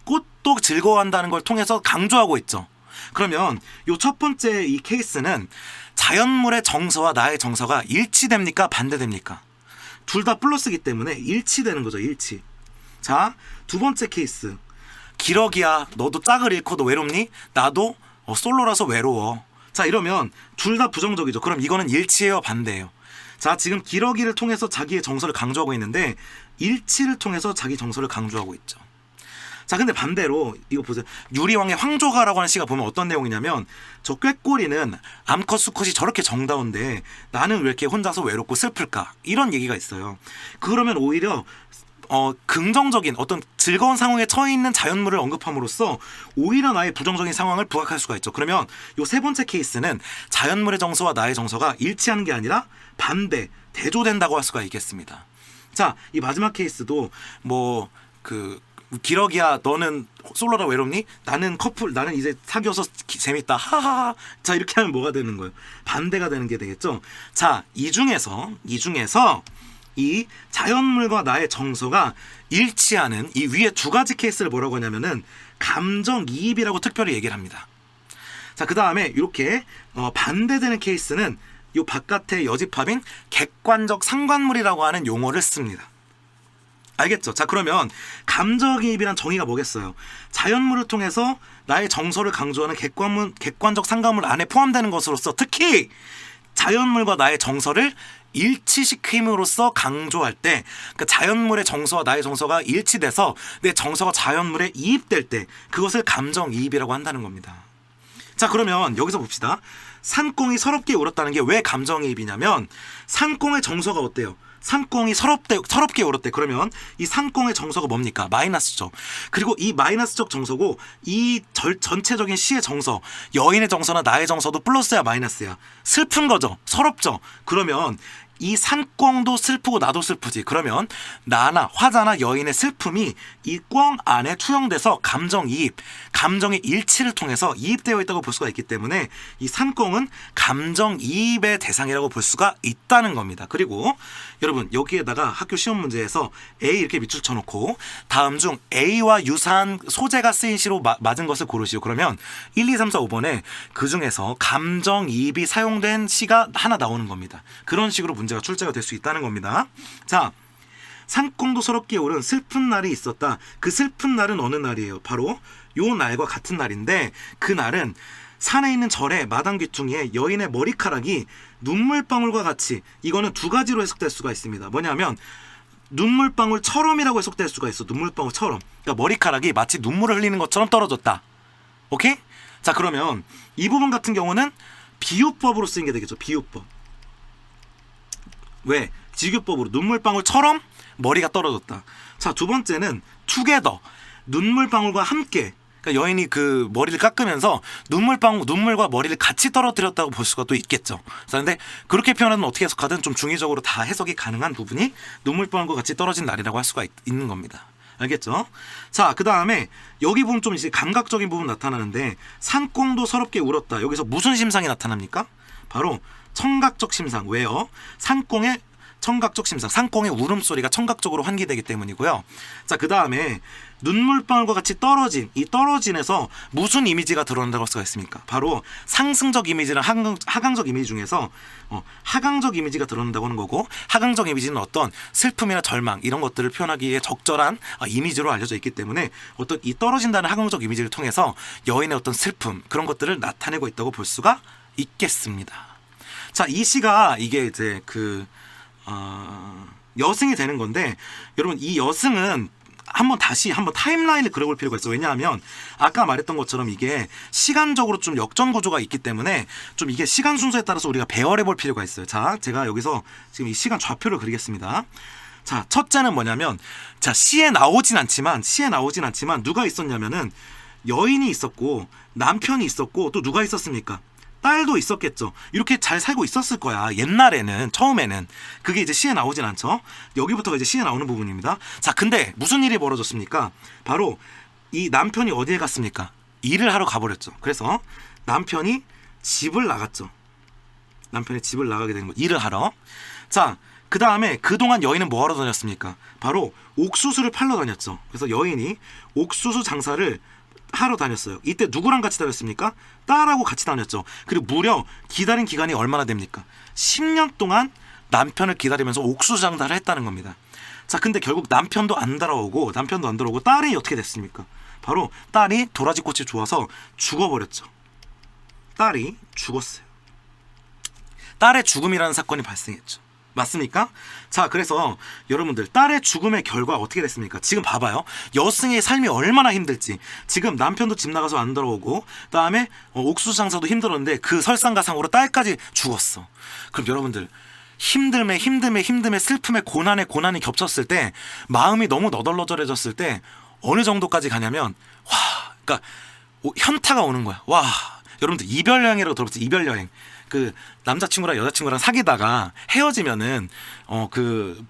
꽃도 즐거워한다는 걸 통해서 강조하고 있죠. 그러면 요 첫 번째 이 케이스는 자연물의 정서와 나의 정서가 일치됩니까? 반대됩니까? 둘 다 플러스기 때문에 일치되는 거죠. 일치. 자, 두 번째 케이스. 기러기야, 너도 짝을 잃고 너 외롭니? 나도 솔로라서 외로워. 자, 이러면 둘 다 부정적이죠. 그럼 이거는 일치예요, 반대예요? 자, 지금 기러기를 통해서 자기의 정서를 강조하고 있는데 일치를 통해서 자기 정서를 강조하고 있죠. 자, 근데 반대로 이거 보세요. 유리왕의 황조가라고 하는 시가 보면 어떤 내용이냐면, 저 꾀꼬리는 암컷 수컷이 저렇게 정다운데 나는 왜 이렇게 혼자서 외롭고 슬플까? 이런 얘기가 있어요. 그러면 오히려 긍정적인 어떤 즐거운 상황에 처해 있는 자연물을 언급함으로써 오히려 나의 부정적인 상황을 부각할 수가 있죠. 그러면 요 세 번째 케이스는 자연물의 정서와 나의 정서가 일치하는 게 아니라 반대, 대조된다고 할 수가 있겠습니다. 자, 이 마지막 케이스도 뭐 기러기야, 너는 솔로라 외롭니? 나는 이제 사귀어서 재밌다. 하하하. 자, 이렇게 하면 뭐가 되는 거예요? 반대가 되는 게 되겠죠. 자, 이 중에서 이 자연물과 나의 정서가 일치하는 이 위에 두 가지 케이스를 뭐라고 하냐면은 감정이입이라고 특별히 얘기를 합니다. 자, 그 다음에 이렇게 반대되는 케이스는 요 바깥의 여집합인 객관적 상관물이라고 하는 용어를 씁니다. 알겠죠? 자, 그러면 감정이입이란 정의가 뭐겠어요? 자연물을 통해서 나의 정서를 강조하는 객관적 상관물 안에 포함되는 것으로서 특히 자연물과 나의 정서를 일치시킴으로써 강조할 때, 그러니까 자연물의 정서와 나의 정서가 일치돼서 내 정서가 자연물에 이입될 때 그것을 감정이입이라고 한다는 겁니다. 자, 그러면 여기서 봅시다. 산꽁이 서럽게 울었다는 게 왜 감정이입이냐면, 산꽁의 정서가 어때요? 산꽁이 서럽게 울었대. 그러면 이 산꽁의 정서가 뭡니까? 마이너스죠. 그리고 이 마이너스적 정서고 이 전체적인 시의 정서, 여인의 정서나 나의 정서도 플러스야 마이너스야? 슬픈 거죠. 서럽죠. 그러면 이 산꽁도 슬프고 나도 슬프지. 그러면 나나 화자나 여인의 슬픔이 이 꽁 안에 투영돼서 감정이입, 감정의 일치를 통해서 이입되어 있다고 볼 수가 있기 때문에 이 산꽁은 감정이입의 대상이라고 볼 수가 있다는 겁니다. 그리고 여러분, 여기에다가 학교 시험 문제에서 A 이렇게 밑줄 쳐놓고 다음 중 A와 유사한 소재가 쓰인 시로 맞은 것을 고르시오. 그러면 1, 2, 3, 4, 5번에 그 중에서 감정이입이 사용된 시가 하나 나오는 겁니다. 그런 식으로 문제가 출제가 될 수 있다는 겁니다. 자, 산꽁도 서럽게 울은 슬픈 날이 있었다. 그 슬픈 날은 어느 날이에요? 바로 요 날과 같은 날인데, 그 날은 산에 있는 절의 마당 귀퉁이에 여인의 머리카락이 눈물방울과 같이, 이거는 두 가지로 해석될 수가 있습니다. 뭐냐면 눈물방울처럼이라고 해석될 수가 있어. 눈물방울처럼. 그러니까 머리카락이 마치 눈물을 흘리는 것처럼 떨어졌다. 오케이? 자, 그러면 이 부분 같은 경우는 비유법으로 쓰인 게 되겠죠. 비유법. 왜? 직유법으로 눈물방울처럼 머리가 떨어졌다. 자, 두 번째는 투게더, 눈물방울과 함께. 그러니까 여인이 그 머리를 깎으면서 눈물과 머리를 같이 떨어뜨렸다고 볼 수가 또 있겠죠. 그런데 그렇게 표현하면 어떻게 해석하든 좀 중의적으로 다 해석이 가능한 부분이 눈물방울과 같이 떨어진 날이라고 할 수가 있는 겁니다. 알겠죠? 자, 그 다음에 여기 보면 좀 이제 감각적인 부분 나타나는데, 산꽁도 서럽게 울었다. 여기서 무슨 심상이 나타납니까? 바로 청각적 심상. 왜요? 산꽁의 청각적 심상, 산꽁의 울음소리가 청각적으로 환기되기 때문이고요. 자, 그 다음에 눈물방울과 같이 떨어진, 이 떨어진에서 무슨 이미지가 드러난다고 할 수가 있습니까? 바로 상승적 이미지랑 하강적 이미지 중에서 하강적 이미지가 드러난다고 하는 거고, 하강적 이미지는 어떤 슬픔이나 절망 이런 것들을 표현하기에 적절한 이미지로 알려져 있기 때문에 어떤 이 떨어진다는 하강적 이미지를 통해서 여인의 어떤 슬픔, 그런 것들을 나타내고 있다고 볼 수가 있겠습니다. 자, 이 시가 이게 이제 여승이 되는 건데, 여러분 이 여승은 한번 타임라인을 그려볼 필요가 있어요. 왜냐하면 아까 말했던 것처럼 이게 시간적으로 좀 역전 구조가 있기 때문에 좀 이게 시간 순서에 따라서 우리가 배열해 볼 필요가 있어요. 자, 제가 여기서 지금 이 시간 좌표를 그리겠습니다. 자, 첫째는 뭐냐면, 자, 시에 나오진 않지만 누가 있었냐면은 여인이 있었고 남편이 있었고 또 누가 있었습니까? 딸도 있었겠죠. 이렇게 잘 살고 있었을 거야. 옛날에는, 처음에는. 그게 이제 시에 나오진 않죠. 여기부터가 이제 시에 나오는 부분입니다. 자, 근데 무슨 일이 벌어졌습니까? 바로 이 남편이 어디에 갔습니까? 일을 하러 가버렸죠. 그래서 남편이 집을 나갔죠. 남편이 집을 나가게 된 거, 일을 하러. 자, 그 다음에 그동안 여인은 뭐 하러 다녔습니까? 바로 옥수수를 팔러 다녔죠. 그래서 여인이 옥수수 장사를 하러 다녔어요. 이때 누구랑 같이 다녔습니까? 딸하고 같이 다녔죠. 그리고 무려 기다린 기간이 얼마나 됩니까? 10년 동안 남편을 기다리면서 옥수수 장사를 했다는 겁니다. 자, 근데 결국 남편도 안 돌아오고 딸이 어떻게 됐습니까? 바로 딸이 도라지꽃이 좋아서 죽어버렸죠. 딸이 죽었어요. 딸의 죽음이라는 사건이 발생했죠. 맞습니까? 자, 그래서 여러분들, 딸의 죽음의 결과 어떻게 됐습니까? 지금 봐봐요. 여승의 삶이 얼마나 힘들지. 지금 남편도 집 나가서 안 돌아오고, 그다음에 옥수수 장사도 힘들었는데 그 설상가상으로 딸까지 죽었어. 그럼 여러분들, 힘듦에 슬픔에 고난이 겹쳤을 때, 마음이 너무 너덜너덜해졌을 때 어느 정도까지 가냐면, 와, 그러니까 현타가 오는 거야. 와, 여러분들, 이별 여행이라고 들어봤죠? 이별 여행. 그 남자친구랑 여자친구랑 사귀다가 헤어지면은 그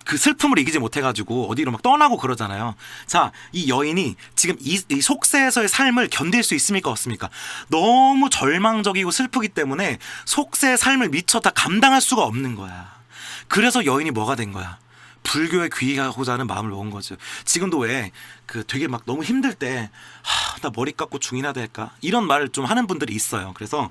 슬픔을 이기지 못해가지고 어디로 막 떠나고 그러잖아요. 자, 이 여인이 지금 이 속세에서의 삶을 견딜 수 있습니까, 없습니까? 너무 절망적이고 슬프기 때문에 속세의 삶을 미처 다 감당할 수가 없는 거야. 그래서 여인이 뭐가 된 거야? 불교에 귀의하고자 하는 마음을 먹은 거죠. 지금도 왜 그 되게 막 너무 힘들 때 나 머리 깎고 중이나 될까? 이런 말을 좀 하는 분들이 있어요. 그래서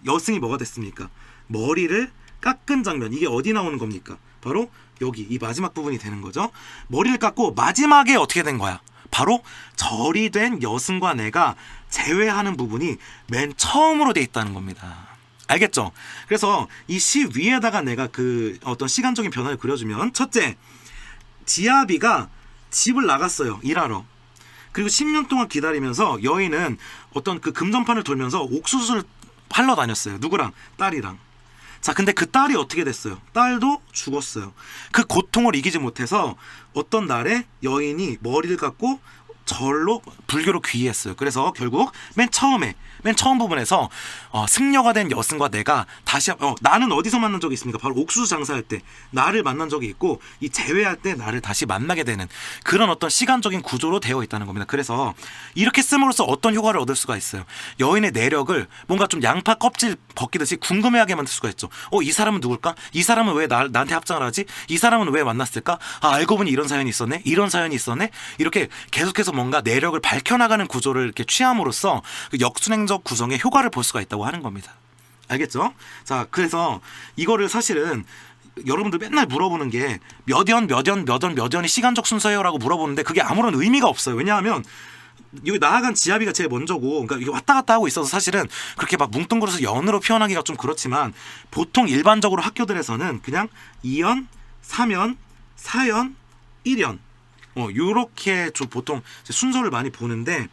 여승이 뭐가 됐습니까? 머리를 깎은 장면. 이게 어디 나오는 겁니까? 바로 여기 이 마지막 부분이 되는 거죠. 머리를 깎고 마지막에 어떻게 된 거야? 바로 절이 된 여승과 내가 재회하는 부분이 맨 처음으로 돼 있다는 겁니다. 알겠죠? 그래서 이 시 위에다가 내가 그 어떤 시간적인 변화를 그려주면, 첫째, 지아비가 집을 나갔어요. 일하러. 그리고 10년 동안 기다리면서 여인은 어떤 그 금전판을 돌면서 옥수수를 팔러 다녔어요. 누구랑? 딸이랑. 자, 근데 그 딸이 어떻게 됐어요? 딸도 죽었어요. 그 고통을 이기지 못해서 어떤 날에 여인이 머리를 깎고 절로 불교로 귀의했어요. 그래서 결국 맨 처음 부분에서 승려가 된 여승과 내가 다시 나는 어디서 만난 적이 있습니까? 바로 옥수수 장사할 때 나를 만난 적이 있고, 이 재회할 때 나를 다시 만나게 되는 그런 어떤 시간적인 구조로 되어 있다는 겁니다. 그래서 이렇게 씀으로써 어떤 효과를 얻을 수가 있어요. 여인의 내력을 뭔가 좀 양파 껍질 벗기듯이 궁금해하게 만들 수가 있죠. 이 사람은 누굴까? 이 사람은 왜 나한테 합장을 하지? 이 사람은 왜 만났을까? 알고 보니 이런 사연이 있었네? 이런 사연이 있었네? 이렇게 계속해서 뭔가 내력을 밝혀나가는 구조를 이렇게 취함으로써 그 역순행적 구성의 효과를 볼 수가 있다고 하는 겁니다. 알겠죠? 자, 그래서 이거를 사실은 여러분들 맨날 물어보는 게 몇 연이 시간적 순서예요라고 물어보는데 그게 아무런 의미가 없어요. 왜냐하면 여기 나아간 지아비가 제일 먼저고, 그러니까 이게 왔다 갔다 하고 있어서 사실은 그렇게 막 뭉뚱그려서 연으로 표현하기가 좀 그렇지만, 보통 일반적으로 학교들에서는 그냥 2연, 3연, 4연, 1연 요렇게 좀 보통 순서를 많이 보는데,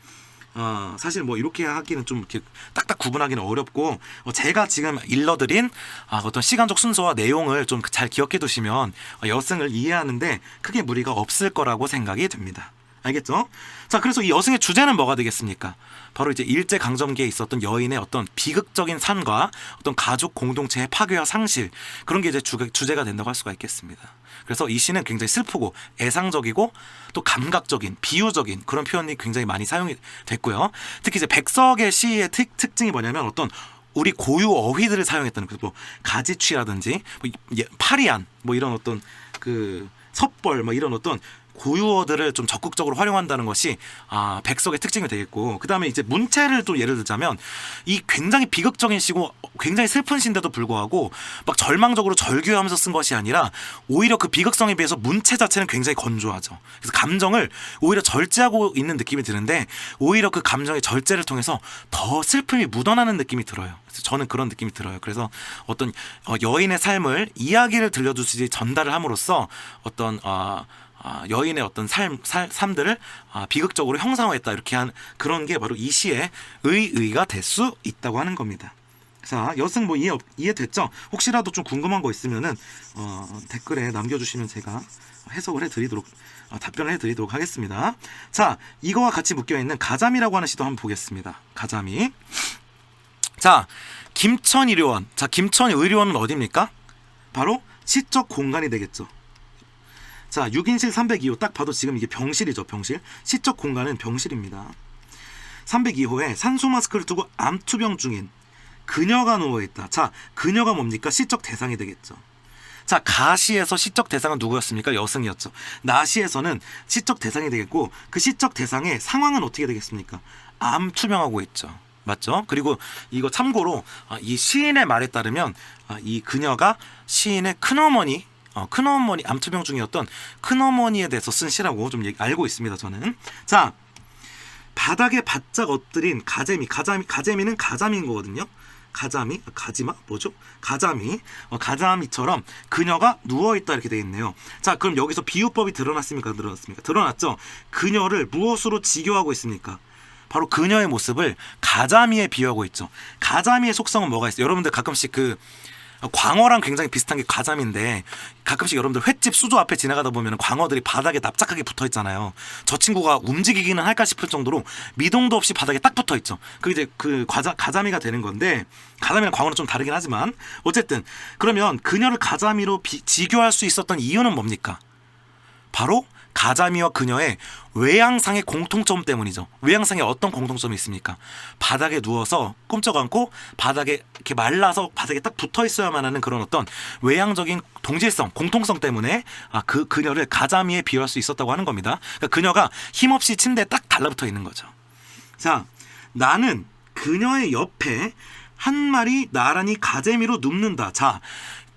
사실 뭐 이렇게 하기는 좀 이렇게 딱딱 구분하기는 어렵고, 제가 지금 일러드린 어떤 시간적 순서와 내용을 좀 잘 기억해 두시면 여승을 이해하는데 크게 무리가 없을 거라고 생각이 됩니다. 알겠죠? 자, 그래서 이 여승의 주제는 뭐가 되겠습니까? 바로 이제 일제강점기에 있었던 여인의 어떤 비극적인 삶과 어떤 가족 공동체의 파괴와 상실, 그런 게 이제 주제가 된다고 할 수가 있겠습니다. 그래서 이 시는 굉장히 슬프고 애상적이고 또 감각적인, 비유적인 그런 표현이 굉장히 많이 사용이 됐고요. 특히 이제 백석의 시의 특징이 뭐냐면 어떤 우리 고유 어휘들을 사용했다는 거죠. 뭐 가지취라든지 뭐 파리안 뭐 이런 어떤 그 섭벌 뭐 이런 어떤 고유어들을 좀 적극적으로 활용한다는 것이 백석의 특징이 되겠고, 그 다음에 이제 문체를 또 예를 들자면 이 굉장히 비극적인 시고 굉장히 슬픈 시인데도 불구하고 막 절망적으로 절규하면서 쓴 것이 아니라 오히려 그 비극성에 비해서 문체 자체는 굉장히 건조하죠. 그래서 감정을 오히려 절제하고 있는 느낌이 드는데 오히려 그 감정의 절제를 통해서 더 슬픔이 묻어나는 느낌이 들어요. 그래서 저는 그런 느낌이 들어요. 그래서 어떤 여인의 삶을 이야기를 들려주듯이 전달을 함으로써 어떤 여인의 어떤 삶들을 비극적으로 형상화했다, 이렇게 한 그런 게 바로 이 시의 의의가 될 수 있다고 하는 겁니다. 자, 여승 뭐 이해됐죠? 혹시라도 좀 궁금한 거 있으면은 댓글에 남겨주시면 제가 해석을 해드리도록 답변을 해드리도록 하겠습니다. 자, 이거와 같이 묶여있는 가자미라고 하는 시도 한번 보겠습니다. 가자미. 자, 김천의료원. 자, 김천의료원은 어디입니까? 바로 시적 공간이 되겠죠. 자, 6인실 302호 딱 봐도 지금 이게 병실이죠. 병실. 시적 공간은 병실입니다. 302호에 산소 마스크를 두고 암투병 중인 그녀가 누워있다. 자, 그녀가 뭡니까? 시적 대상이 되겠죠. 자, 가시에서 시적 대상은 누구였습니까? 여성이었죠. 나시에서는 시적 대상이 되겠고, 그 시적 대상의 상황은 어떻게 되겠습니까? 암투병하고 있죠. 맞죠? 그리고 이거 참고로 이 시인의 말에 따르면 이 그녀가 시인의 큰어머니 암투병 중이었던 큰어머니에 대해서 쓴 시라고 좀 알고 있습니다. 저는. 자, 바닥에 바짝 엎드린 가재미는 가자미인 거거든요. 가자미처럼 그녀가 누워있다 이렇게 되어 있네요. 자, 그럼 여기서 비유법이 드러났습니까? 드러났죠. 그녀를 무엇으로 직교하고 있습니까? 바로 그녀의 모습을 가자미에 비유하고 있죠. 가자미의 속성은 뭐가 있어요? 여러분들 가끔씩 그 광어랑 굉장히 비슷한 게 가자미인데, 가끔씩 여러분들 횟집 수조 앞에 지나가다 보면 광어들이 바닥에 납작하게 붙어 있잖아요. 저 친구가 움직이기는 할까 싶을 정도로 미동도 없이 바닥에 딱 붙어 있죠. 그게 이제 그 가자미가 되는 건데, 가자미랑 광어는 좀 다르긴 하지만 어쨌든, 그러면 그녀를 가자미로 비교할 수 있었던 이유는 뭡니까? 바로 가자미와 그녀의 외양상의 공통점 때문이죠. 외양상에 어떤 공통점이 있습니까? 바닥에 누워서 꼼짝 않고 바닥에 이렇게 말라서 바닥에 딱 붙어 있어야만 하는 그런 어떤 외양적인 동질성, 공통성 때문에 그 그녀를 가자미에 비유할 수 있었다고 하는 겁니다. 그러니까 그녀가 힘없이 침대에 딱 달라붙어 있는 거죠. 자, 나는 그녀의 옆에 한 마리 나란히 가재미로 눕는다. 자,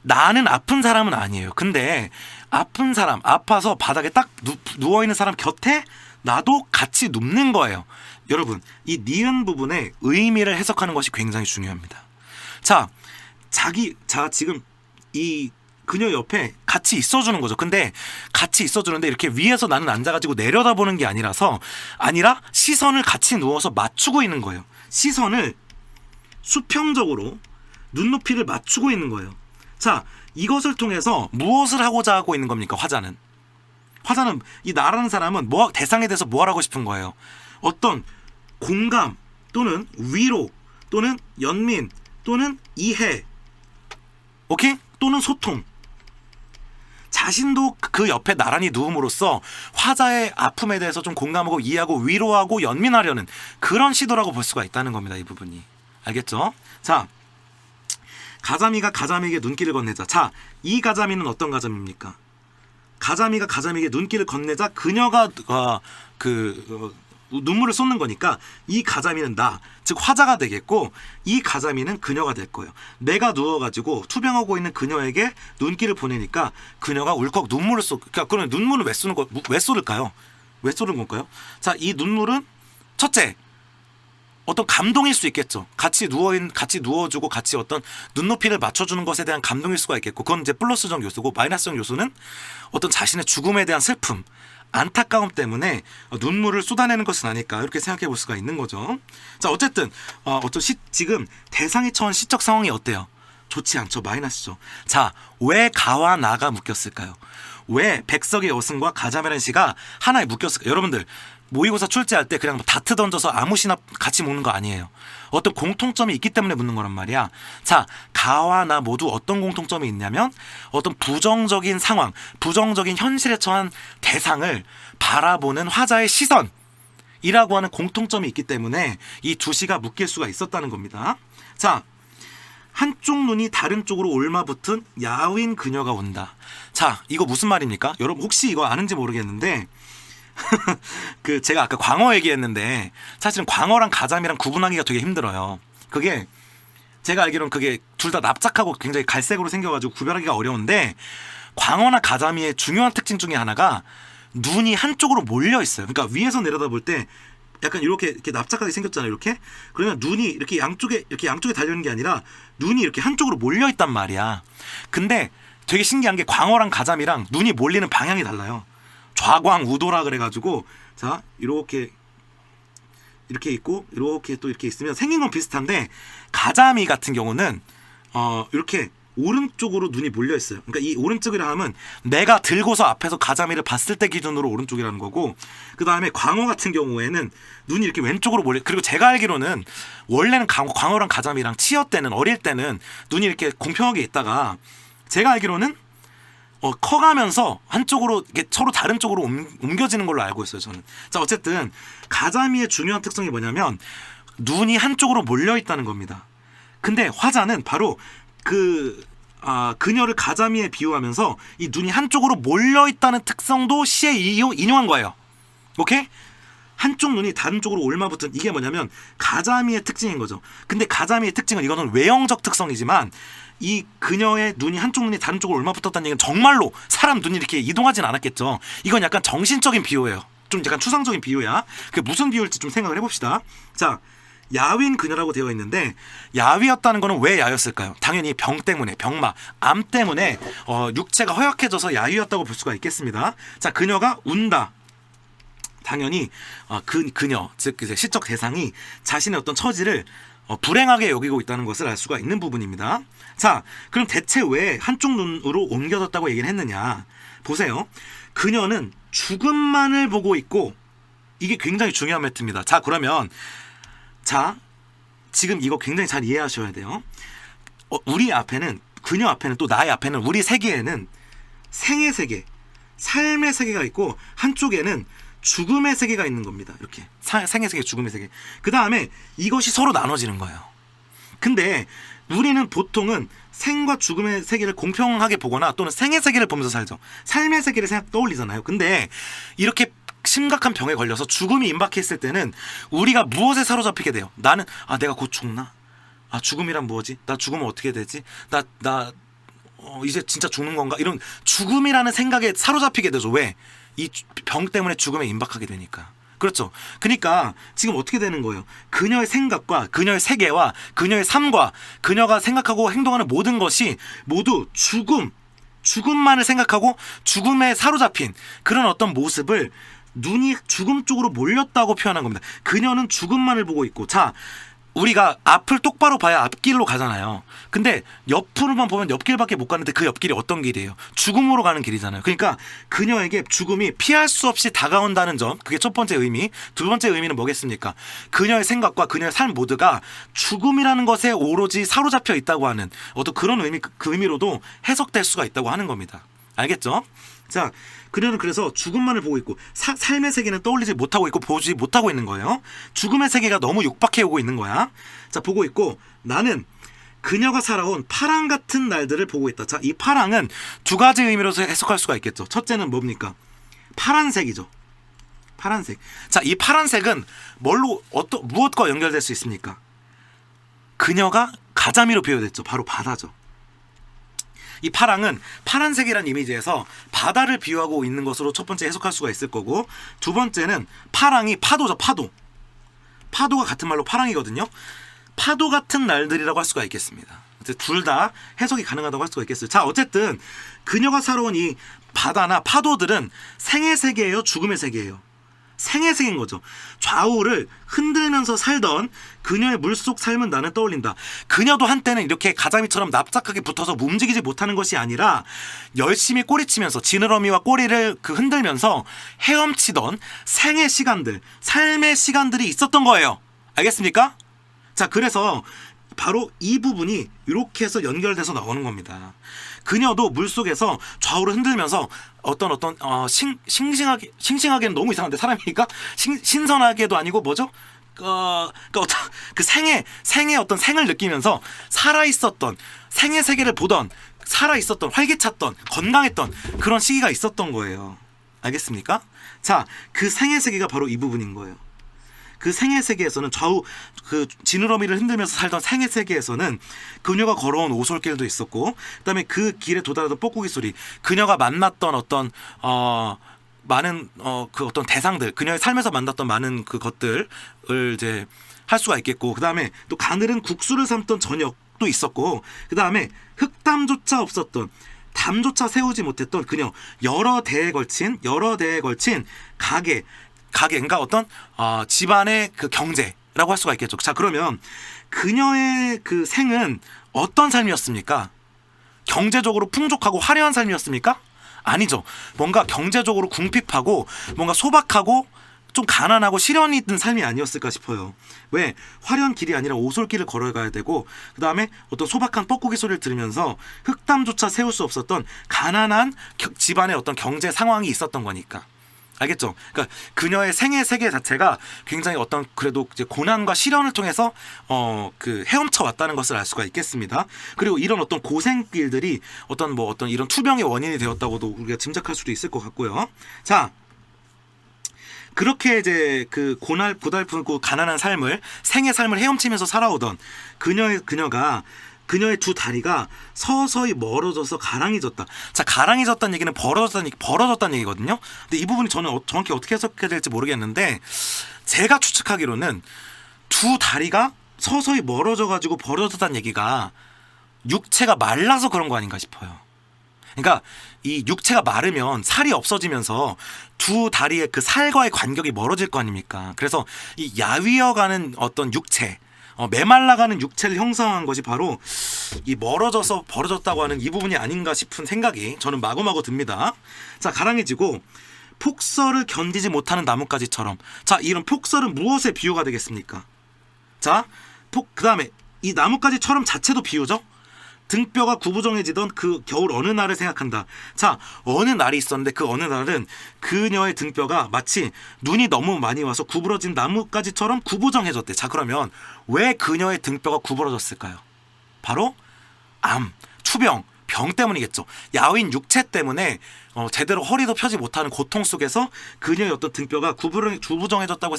나는 아픈 사람은 아니에요. 근데 아픈 사람, 아파서 바닥에 딱 누워있는 사람 곁에 나도 같이 눕는 거예요. 여러분, 이 니은 부분의 의미를 해석하는 것이 굉장히 중요합니다. 자, 지금 이 그녀 옆에 같이 있어주는 거죠. 근데 같이 있어주는데 이렇게 위에서 나는 앉아가지고 내려다보는 게 아니라 시선을 같이 누워서 맞추고 있는 거예요. 시선을 수평적으로 눈높이를 맞추고 있는 거예요. 자, 이것을 통해서 무엇을 하고자 하고 있는 겁니까? 화자는 이 나라는 사람은 대상에 대해서 뭐 하라고 싶은 거예요? 어떤 공감 또는 위로 또는 연민 또는 이해, 오케이? 또는 소통. 자신도 그 옆에 나란히 누움으로써 화자의 아픔에 대해서 좀 공감하고 이해하고 위로하고 연민하려는 그런 시도라고 볼 수가 있다는 겁니다. 이 부분이. 알겠죠? 자, 가자미가 가자미에게 눈길을 건네자. 자, 이 가자미는 어떤 가자미입니까? 가자미가 가자미에게 눈길을 건네자 그녀가 눈물을 쏟는 거니까 이 가자미는 즉 화자가 되겠고, 이 가자미는 그녀가 될 거예요. 내가 누워가지고 투병하고 있는 그녀에게 눈길을 보내니까 그녀가 울컥 눈물을 그러면 눈물을 왜 쏟을까요? 왜 쏟은 걸까요? 자, 이 눈물은 첫째, 어떤 감동일 수 있겠죠. 같이 누워주고 같이 어떤 눈높이를 맞춰주는 것에 대한 감동일 수가 있겠고, 그건 이제 플러스적 요소고, 마이너스적 요소는 어떤 자신의 죽음에 대한 슬픔, 안타까움 때문에 눈물을 쏟아내는 것은 아닐까, 이렇게 생각해 볼 수가 있는 거죠. 자, 어쨌든 지금 대상이 처한 시적 상황이 어때요? 좋지 않죠. 마이너스죠. 자, 왜 가와 나가 묶였을까요? 왜 백석의 여승과 가자미라는 시가 하나에 묶였을까요? 여러분들 모의고사 출제할 때 그냥 다트 던져서 아무 시나 같이 묻는 거 아니에요. 어떤 공통점이 있기 때문에 묻는 거란 말이야. 자, 가와 나 모두 어떤 공통점이 있냐면, 어떤 부정적인 상황, 부정적인 현실에 처한 대상을 바라보는 화자의 시선이라고 하는 공통점이 있기 때문에 이 두 시가 묶일 수가 있었다는 겁니다. 자, 한쪽 눈이 다른 쪽으로 올마붙은 야윈 그녀가 온다. 자, 이거 무슨 말입니까? 여러분 혹시 이거 아는지 모르겠는데 제가 아까 광어 얘기했는데, 사실은 광어랑 가자미랑 구분하기가 되게 힘들어요. 그게 제가 알기로는 그게 둘 다 납작하고 굉장히 갈색으로 생겨가지고 구별하기가 어려운데, 광어나 가자미의 중요한 특징 중에 하나가 눈이 한쪽으로 몰려 있어요. 그러니까 위에서 내려다볼 때 약간 이렇게 납작하게 생겼잖아요. 이렇게. 그러면 눈이 이렇게 양쪽에 달려있는 게 아니라 눈이 이렇게 한쪽으로 몰려 있단 말이야. 근데 되게 신기한 게 광어랑 가자미랑 눈이 몰리는 방향이 달라요. 좌광우도라 그래가지고, 자, 이렇게 있고 이렇게 또 이렇게 있으면 생긴 건 비슷한데, 가자미 같은 경우는 이렇게 오른쪽으로 눈이 몰려 있어요. 그러니까 이 오른쪽이라 하면 내가 들고서 앞에서 가자미를 봤을 때 기준으로 오른쪽이라는 거고, 그 다음에 광어 같은 경우에는 눈이 이렇게 왼쪽으로 몰려. 그리고 제가 알기로는 원래는 광어랑 가자미랑 치어 때는, 어릴 때는 눈이 이렇게 공평하게 있다가, 제가 알기로는 커가면서 한쪽으로 이렇게 서로 다른 쪽으로 옮겨지는 걸로 알고 있어요, 저는. 자, 어쨌든 가자미의 중요한 특성이 뭐냐면 눈이 한쪽으로 몰려 있다는 겁니다. 근데 화자는 바로 그녀를 가자미에 비유하면서 이 눈이 한쪽으로 몰려 있다는 특성도 시에 인용한 거예요. 오케이? 한쪽 눈이 다른 쪽으로 올마붙은, 이게 뭐냐면 가자미의 특징인 거죠. 근데 가자미의 특징은, 이거는 외형적 특성이지만 이 그녀의 눈이, 한쪽 눈이 다른 쪽으로 올마붙었다는 얘기는 정말로 사람 눈이 이렇게 이동하진 않았겠죠. 이건 약간 정신적인 비유예요. 좀 약간 추상적인 비유야. 그게 무슨 비유일지 좀 생각을 해봅시다. 자, 야윈 그녀라고 되어 있는데, 야위였다는 거는 왜 야였을까요? 당연히 병 때문에, 병마, 암 때문에 육체가 허약해져서 야위였다고 볼 수가 있겠습니다. 자, 그녀가 운다. 당연히 그녀, 즉 이제 시적 대상이 자신의 어떤 처지를 불행하게 여기고 있다는 것을 알 수가 있는 부분입니다. 자, 그럼 대체 왜 한쪽 눈으로 옮겨졌다고 얘기를 했느냐? 보세요. 그녀는 죽음만을 보고 있고, 이게 굉장히 중요한 멘트입니다. 자, 그러면 지금 이거 굉장히 잘 이해하셔야 돼요. 우리 앞에는, 그녀 앞에는, 또 나의 앞에는, 우리 세계에는 생의 세계, 삶의 세계가 있고, 한쪽에는 죽음의 세계가 있는 겁니다. 이렇게 생의 세계, 죽음의 세계. 그 다음에 이것이 서로 나눠지는 거예요. 근데 우리는 보통은 생과 죽음의 세계를 공평하게 보거나 또는 생의 세계를 보면서 살죠. 삶의 세계를 떠올리잖아요. 근데 이렇게 심각한 병에 걸려서 죽음이 임박했을 때는 우리가 무엇에 사로잡히게 돼요? 나는 내가 곧 죽나? 죽음이란 뭐지? 나 죽으면 어떻게 되지? 이제 진짜 죽는 건가? 이런 죽음이라는 생각에 사로잡히게 되죠. 왜? 이 병 때문에 죽음에 임박하게 되니까. 그렇죠. 그러니까 지금 어떻게 되는 거예요? 그녀의 생각과 그녀의 세계와 그녀의 삶과 그녀가 생각하고 행동하는 모든 것이 모두 죽음만을 생각하고 죽음에 사로잡힌 그런 어떤 모습을, 눈이 죽음 쪽으로 몰렸다고 표현한 겁니다. 그녀는 죽음만을 보고 있고, 자, 우리가 앞을 똑바로 봐야 앞길로 가잖아요. 근데 옆으로만 보면 옆길밖에 못 가는데 그 옆길이 어떤 길이에요? 죽음으로 가는 길이잖아요. 그러니까 그녀에게 죽음이 피할 수 없이 다가온다는 점, 그게 첫 번째 의미. 두 번째 의미는 뭐겠습니까? 그녀의 생각과 그녀의 삶 모두가 죽음이라는 것에 오로지 사로잡혀 있다고 하는 어떤 그런 의미, 그 의미로도 해석될 수가 있다고 하는 겁니다. 알겠죠? 자, 그녀는 그래서 죽음만을 보고 있고, 삶의 세계는 떠올리지 못하고 있고 보지 못하고 있는 거예요. 죽음의 세계가 너무 육박해 오고 있는 거야. 자, 보고 있고, 나는 그녀가 살아온 파랑 같은 날들을 보고 있다. 자, 이 파랑은 두 가지 의미로서 해석할 수가 있겠죠. 첫째는 뭡니까? 파란색이죠. 파란색. 자, 이 파란색은 무엇과 연결될 수 있습니까? 그녀가 가자미로 비유됐죠. 바로 바다죠. 이 파랑은 파란색이라는 이미지에서 바다를 비유하고 있는 것으로 첫 번째 해석할 수가 있을 거고, 두 번째는 파랑이 파도죠. 파도가 같은 말로 파랑이거든요. 파도 같은 날들이라고 할 수가 있겠습니다. 둘 다 해석이 가능하다고 할 수가 있겠어요. 자, 어쨌든 그녀가 살아온 이 바다나 파도들은 생의 세계예요, 죽음의 세계예요? 생의 세계인 거죠. 좌우를 흔들면서 살던 그녀의 물속 삶은 나는 떠올린다. 그녀도 한때는 이렇게 가자미처럼 납작하게 붙어서 움직이지 못하는 것이 아니라 열심히 꼬리치면서 지느러미와 꼬리를 흔들면서 헤엄치던 생의 시간들, 삶의 시간들이 있었던 거예요. 알겠습니까? 자, 그래서 바로 이 부분이 이렇게 해서 연결돼서 나오는 겁니다. 그녀도 물속에서 좌우를 흔들면서 싱싱하게는 너무 이상한데, 사람이니까 신선하게도 아니고 뭐죠? 그 생의 어떤 생을 느끼면서 살아있었던, 생의 세계를 보던, 살아있었던, 활기찼던, 건강했던 그런 시기가 있었던 거예요. 알겠습니까? 자, 그 생의 세계가 바로 이 부분인 거예요. 그 생의 세계에서는 지느러미를 흔들면서 살던 생의 세계에서는 그녀가 걸어온 오솔길도 있었고, 그다음에 그 길에 도달하던 뻐꾸기 소리, 그녀가 만났던 어떤 많은 그 어떤 대상들, 그녀의 삶에서 만났던 많은 그 것들을 이제 할 수가 있겠고, 그다음에 또 가늘은 국수를 삶던 저녁도 있었고, 그다음에 흙담조차 없었던, 담조차 세우지 못했던 그녀, 여러 대에 걸친 가게, 그러니까 어떤 집안의 그 경제라고 할 수가 있겠죠. 자, 그러면 그녀의 그 생은 어떤 삶이었습니까? 경제적으로 풍족하고 화려한 삶이었습니까? 아니죠. 뭔가 경제적으로 궁핍하고 뭔가 소박하고 좀 가난하고 시련이 있는 삶이 아니었을까 싶어요. 왜? 화려한 길이 아니라 오솔길을 걸어가야 되고 그 다음에 어떤 소박한 뻐꾸기 소리를 들으면서 흙담조차 세울 수 없었던 가난한 집안의 어떤 경제 상황이 있었던 거니까. 알겠죠? 그러니까 그녀의 생애 세계 자체가 굉장히 어떤 그래도 이제 고난과 시련을 통해서 그 헤엄쳐 왔다는 것을 알 수가 있겠습니다. 그리고 이런 어떤 고생길들이 어떤 이런 투병의 원인이 되었다고도 우리가 짐작할 수도 있을 것 같고요. 자, 그렇게 이제 그 고달프고 가난한 삶을 생의 삶을 헤엄치면서 살아오던 그녀가 그녀의 두 다리가 서서히 멀어져서 가랑이졌다. 자, 가랑이졌다는 얘기는 벌어졌다는 얘기거든요. 근데 이 부분이 저는 정확히 어떻게 해석해야 될지 모르겠는데 제가 추측하기로는 두 다리가 서서히 멀어져가지고 벌어졌다는 얘기가 육체가 말라서 그런 거 아닌가 싶어요. 그러니까 이 육체가 마르면 살이 없어지면서 두 다리의 그 살과의 간격이 멀어질 거 아닙니까? 그래서 이 야위어가는 어떤 육체, 메말라가는 육체를 형성한 것이 바로 이 멀어져서 벌어졌다고 하는 이 부분이 아닌가 싶은 생각이 저는 마구마구 듭니다. 자, 가랑해지고 폭설을 견디지 못하는 나뭇가지처럼. 자, 이런 폭설은 무엇의 비유가 되겠습니까? 자, 그 다음에 이 나뭇가지처럼 자체도 비유죠. 등뼈가 구부정해지던 그 겨울 어느 날을 생각한다. 자, 어느 날이 있었는데 그 어느 날은 그녀의 등뼈가 마치 눈이 너무 많이 와서 구부러진 나뭇가지처럼 구부정해졌대. 자, 그러면 왜 그녀의 등뼈가 구부러졌을까요? 바로 암, 투병, 병 때문이겠죠. 야윈 육체 때문에 제대로 허리도 펴지 못하는 고통 속에서 그녀의 어떤 등뼈가 구부정해졌다고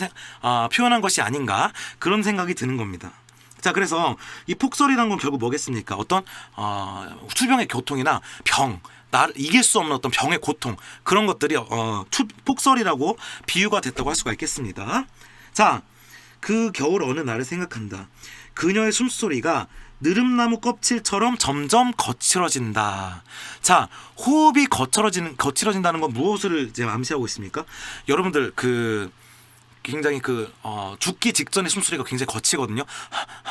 표현한 것이 아닌가, 그런 생각이 드는 겁니다. 자, 그래서 이 폭설이란 건 결국 뭐겠습니까? 어떤 투병의 고통이나 병, 나를 이길 수 없는 어떤 병의 고통, 그런 것들이 폭설이라고 비유가 됐다고 할 수가 있겠습니다. 자, 그 겨울 어느 날을 생각한다. 그녀의 숨소리가 느릅나무 껍질처럼 점점 거칠어진다. 자, 호흡이 거칠어진다는 건 무엇을 이제 암시하고 있습니까? 여러분들 굉장히 죽기 직전의 숨소리가 굉장히 거치거든요.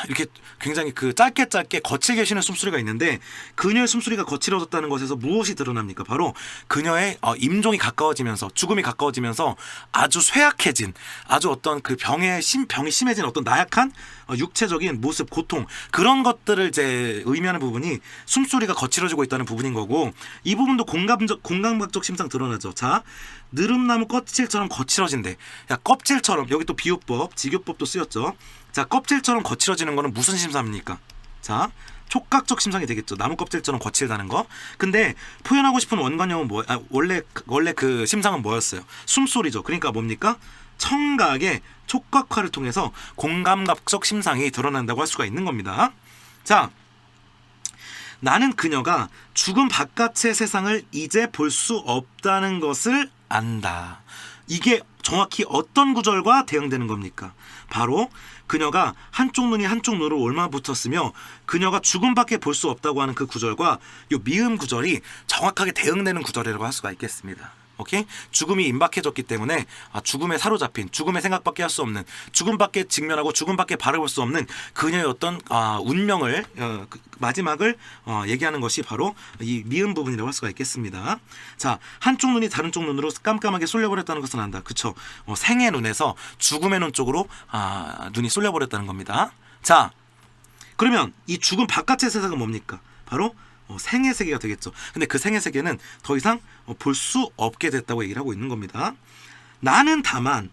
이렇게 굉장히 짧게 거칠게 쉬는 숨소리가 있는데 그녀의 숨소리가 거칠어졌다는 것에서 무엇이 드러납니까? 바로 그녀의 임종이 가까워지면서, 죽음이 가까워지면서 아주 쇠약해진, 아주 어떤 그 병이 심해진 어떤 나약한 육체적인 모습, 고통, 그런 것들을 이제 의미하는 부분이 숨소리가 거칠어지고 있다는 부분인 거고, 이 부분도 공감각적 심상 드러나죠. 자, 느릅나무 껍질처럼 거칠어진대. 야, 껍질처럼, 여기 또 비유법, 직유법도 쓰였죠. 자, 껍질처럼 거칠어지는 거는 무슨 심사입니까? 자, 촉각적 심상이 되겠죠. 나무 껍질처럼 거칠다는 거. 근데 표현하고 싶은 원관형은 원래 그 심상은 뭐였어요? 숨소리죠. 그러니까 뭡니까? 청각의 촉각화를 통해서 공감각적 심상이 드러난다고 할 수가 있는 겁니다. 자, 나는 그녀가 죽음 바깥의 세상을 이제 볼 수 없다는 것을 안다. 이게 정확히 어떤 구절과 대응되는 겁니까? 바로 그녀가 한쪽 눈이 한쪽 눈으로 올마붙었으며 그녀가 죽음밖에 볼 수 없다고 하는 그 구절과 이 미음 구절이 정확하게 대응되는 구절이라고 할 수가 있겠습니다. 오케이? 죽음이 임박해졌기 때문에 죽음에 사로잡힌, 죽음의 생각밖에 할 수 없는, 죽음밖에 직면하고 죽음밖에 바라볼 수 없는 그녀의 어떤 운명을, 마지막을 얘기하는 것이 바로 이 미음 부분이라고 할 수가 있겠습니다. 자, 한쪽 눈이 다른 쪽 눈으로 깜깜하게 쏠려버렸다는 것은 안다. 그쵸? 생의 눈에서 죽음의 눈 쪽으로 눈이 쏠려버렸다는 겁니다. 자, 그러면 이 죽음 바깥의 세상은 뭡니까? 바로 생의 세계가 되겠죠. 근데 그 생의 세계는 더 이상 볼 수 없게 됐다고 얘기를 하고 있는 겁니다. 나는 다만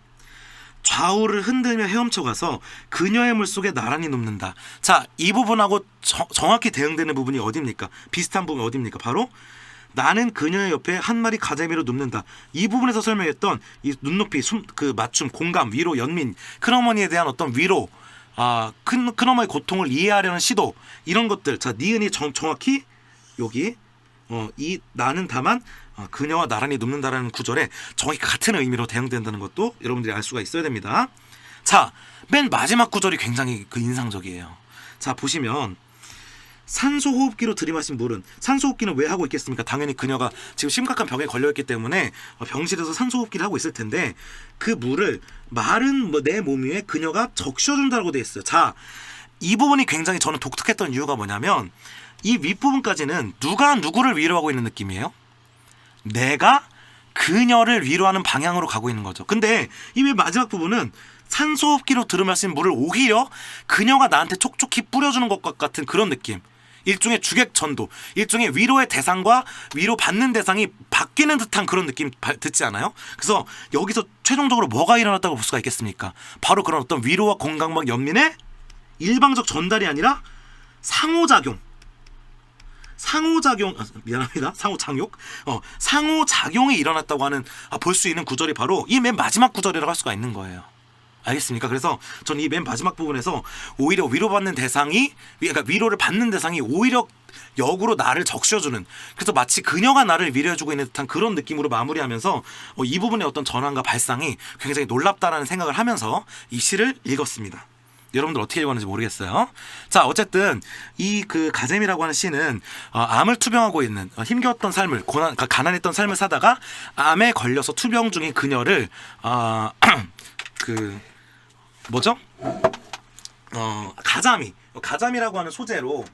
좌우를 흔들며 헤엄쳐가서 그녀의 물속에 나란히 눕는다. 자, 이 부분하고 정확히 대응되는 부분이 어디입니까? 비슷한 부분이 어디입니까? 바로 나는 그녀의 옆에 한 마리 가재미로 눕는다. 이 부분에서 설명했던 이 눈높이, 맞춤, 공감, 위로, 연민, 큰어머니에 대한 어떤 위로, 큰어머니의 고통을 이해하려는 시도, 이런 것들. 자, 니은이 정확히 여기 이 나는 다만 그녀와 나란히 눕는다라는 구절에 정확히 같은 의미로 대응된다는 것도 여러분들이 알 수가 있어야 됩니다. 자, 맨 마지막 구절이 굉장히 인상적이에요. 자, 보시면 산소호흡기로 들이마신 물은, 산소호흡기는 왜 하고 있겠습니까? 당연히 그녀가 지금 심각한 병에 걸려있기 때문에 병실에서 산소호흡기를 하고 있을 텐데 그 물을 마른 내 몸 위에 그녀가 적셔준다고 돼 있어요. 자, 이 부분이 굉장히 저는 독특했던 이유가 뭐냐면 이 윗부분까지는 누가 누구를 위로하고 있는 느낌이에요? 내가 그녀를 위로하는 방향으로 가고 있는 거죠. 근데 이 맨 마지막 부분은 산소호흡기로 들이마신 물을 오히려 그녀가 나한테 촉촉히 뿌려주는 것 같은 그런 느낌. 일종의 주객전도, 일종의 위로의 대상과 위로받는 대상이 바뀌는 듯한 그런 느낌 듣지 않아요? 그래서 여기서 최종적으로 뭐가 일어났다고 볼 수가 있겠습니까? 바로 그런 어떤 위로와 공감과 연민의 일방적 전달이 아니라 상호작용, 미안합니다. 상호작용이 일어났다고 하는 볼 수 있는 구절이 바로 이 맨 마지막 구절이라고 할 수가 있는 거예요. 알겠습니까? 그래서 저는 이 맨 마지막 부분에서 오히려 위로받는 대상이, 그러니까 위로를 받는 대상이 오히려 역으로 나를 적셔주는, 그래서 마치 그녀가 나를 위로해주고 있는 듯한 그런 느낌으로 마무리하면서 이 부분의 어떤 전환과 발상이 굉장히 놀랍다라는 생각을 하면서 이 시를 읽었습니다. 여러분들 어떻게 읽었는지 모르겠어요. 자, 어쨌든 이 그 가잼이라고 하는 시는 암을 투병하고 있는, 힘겨웠던 삶을, 가난했던 삶을 사다가 암에 걸려서 투병 중인 그녀를 그 뭐죠? 가자미라고 하는 소재로,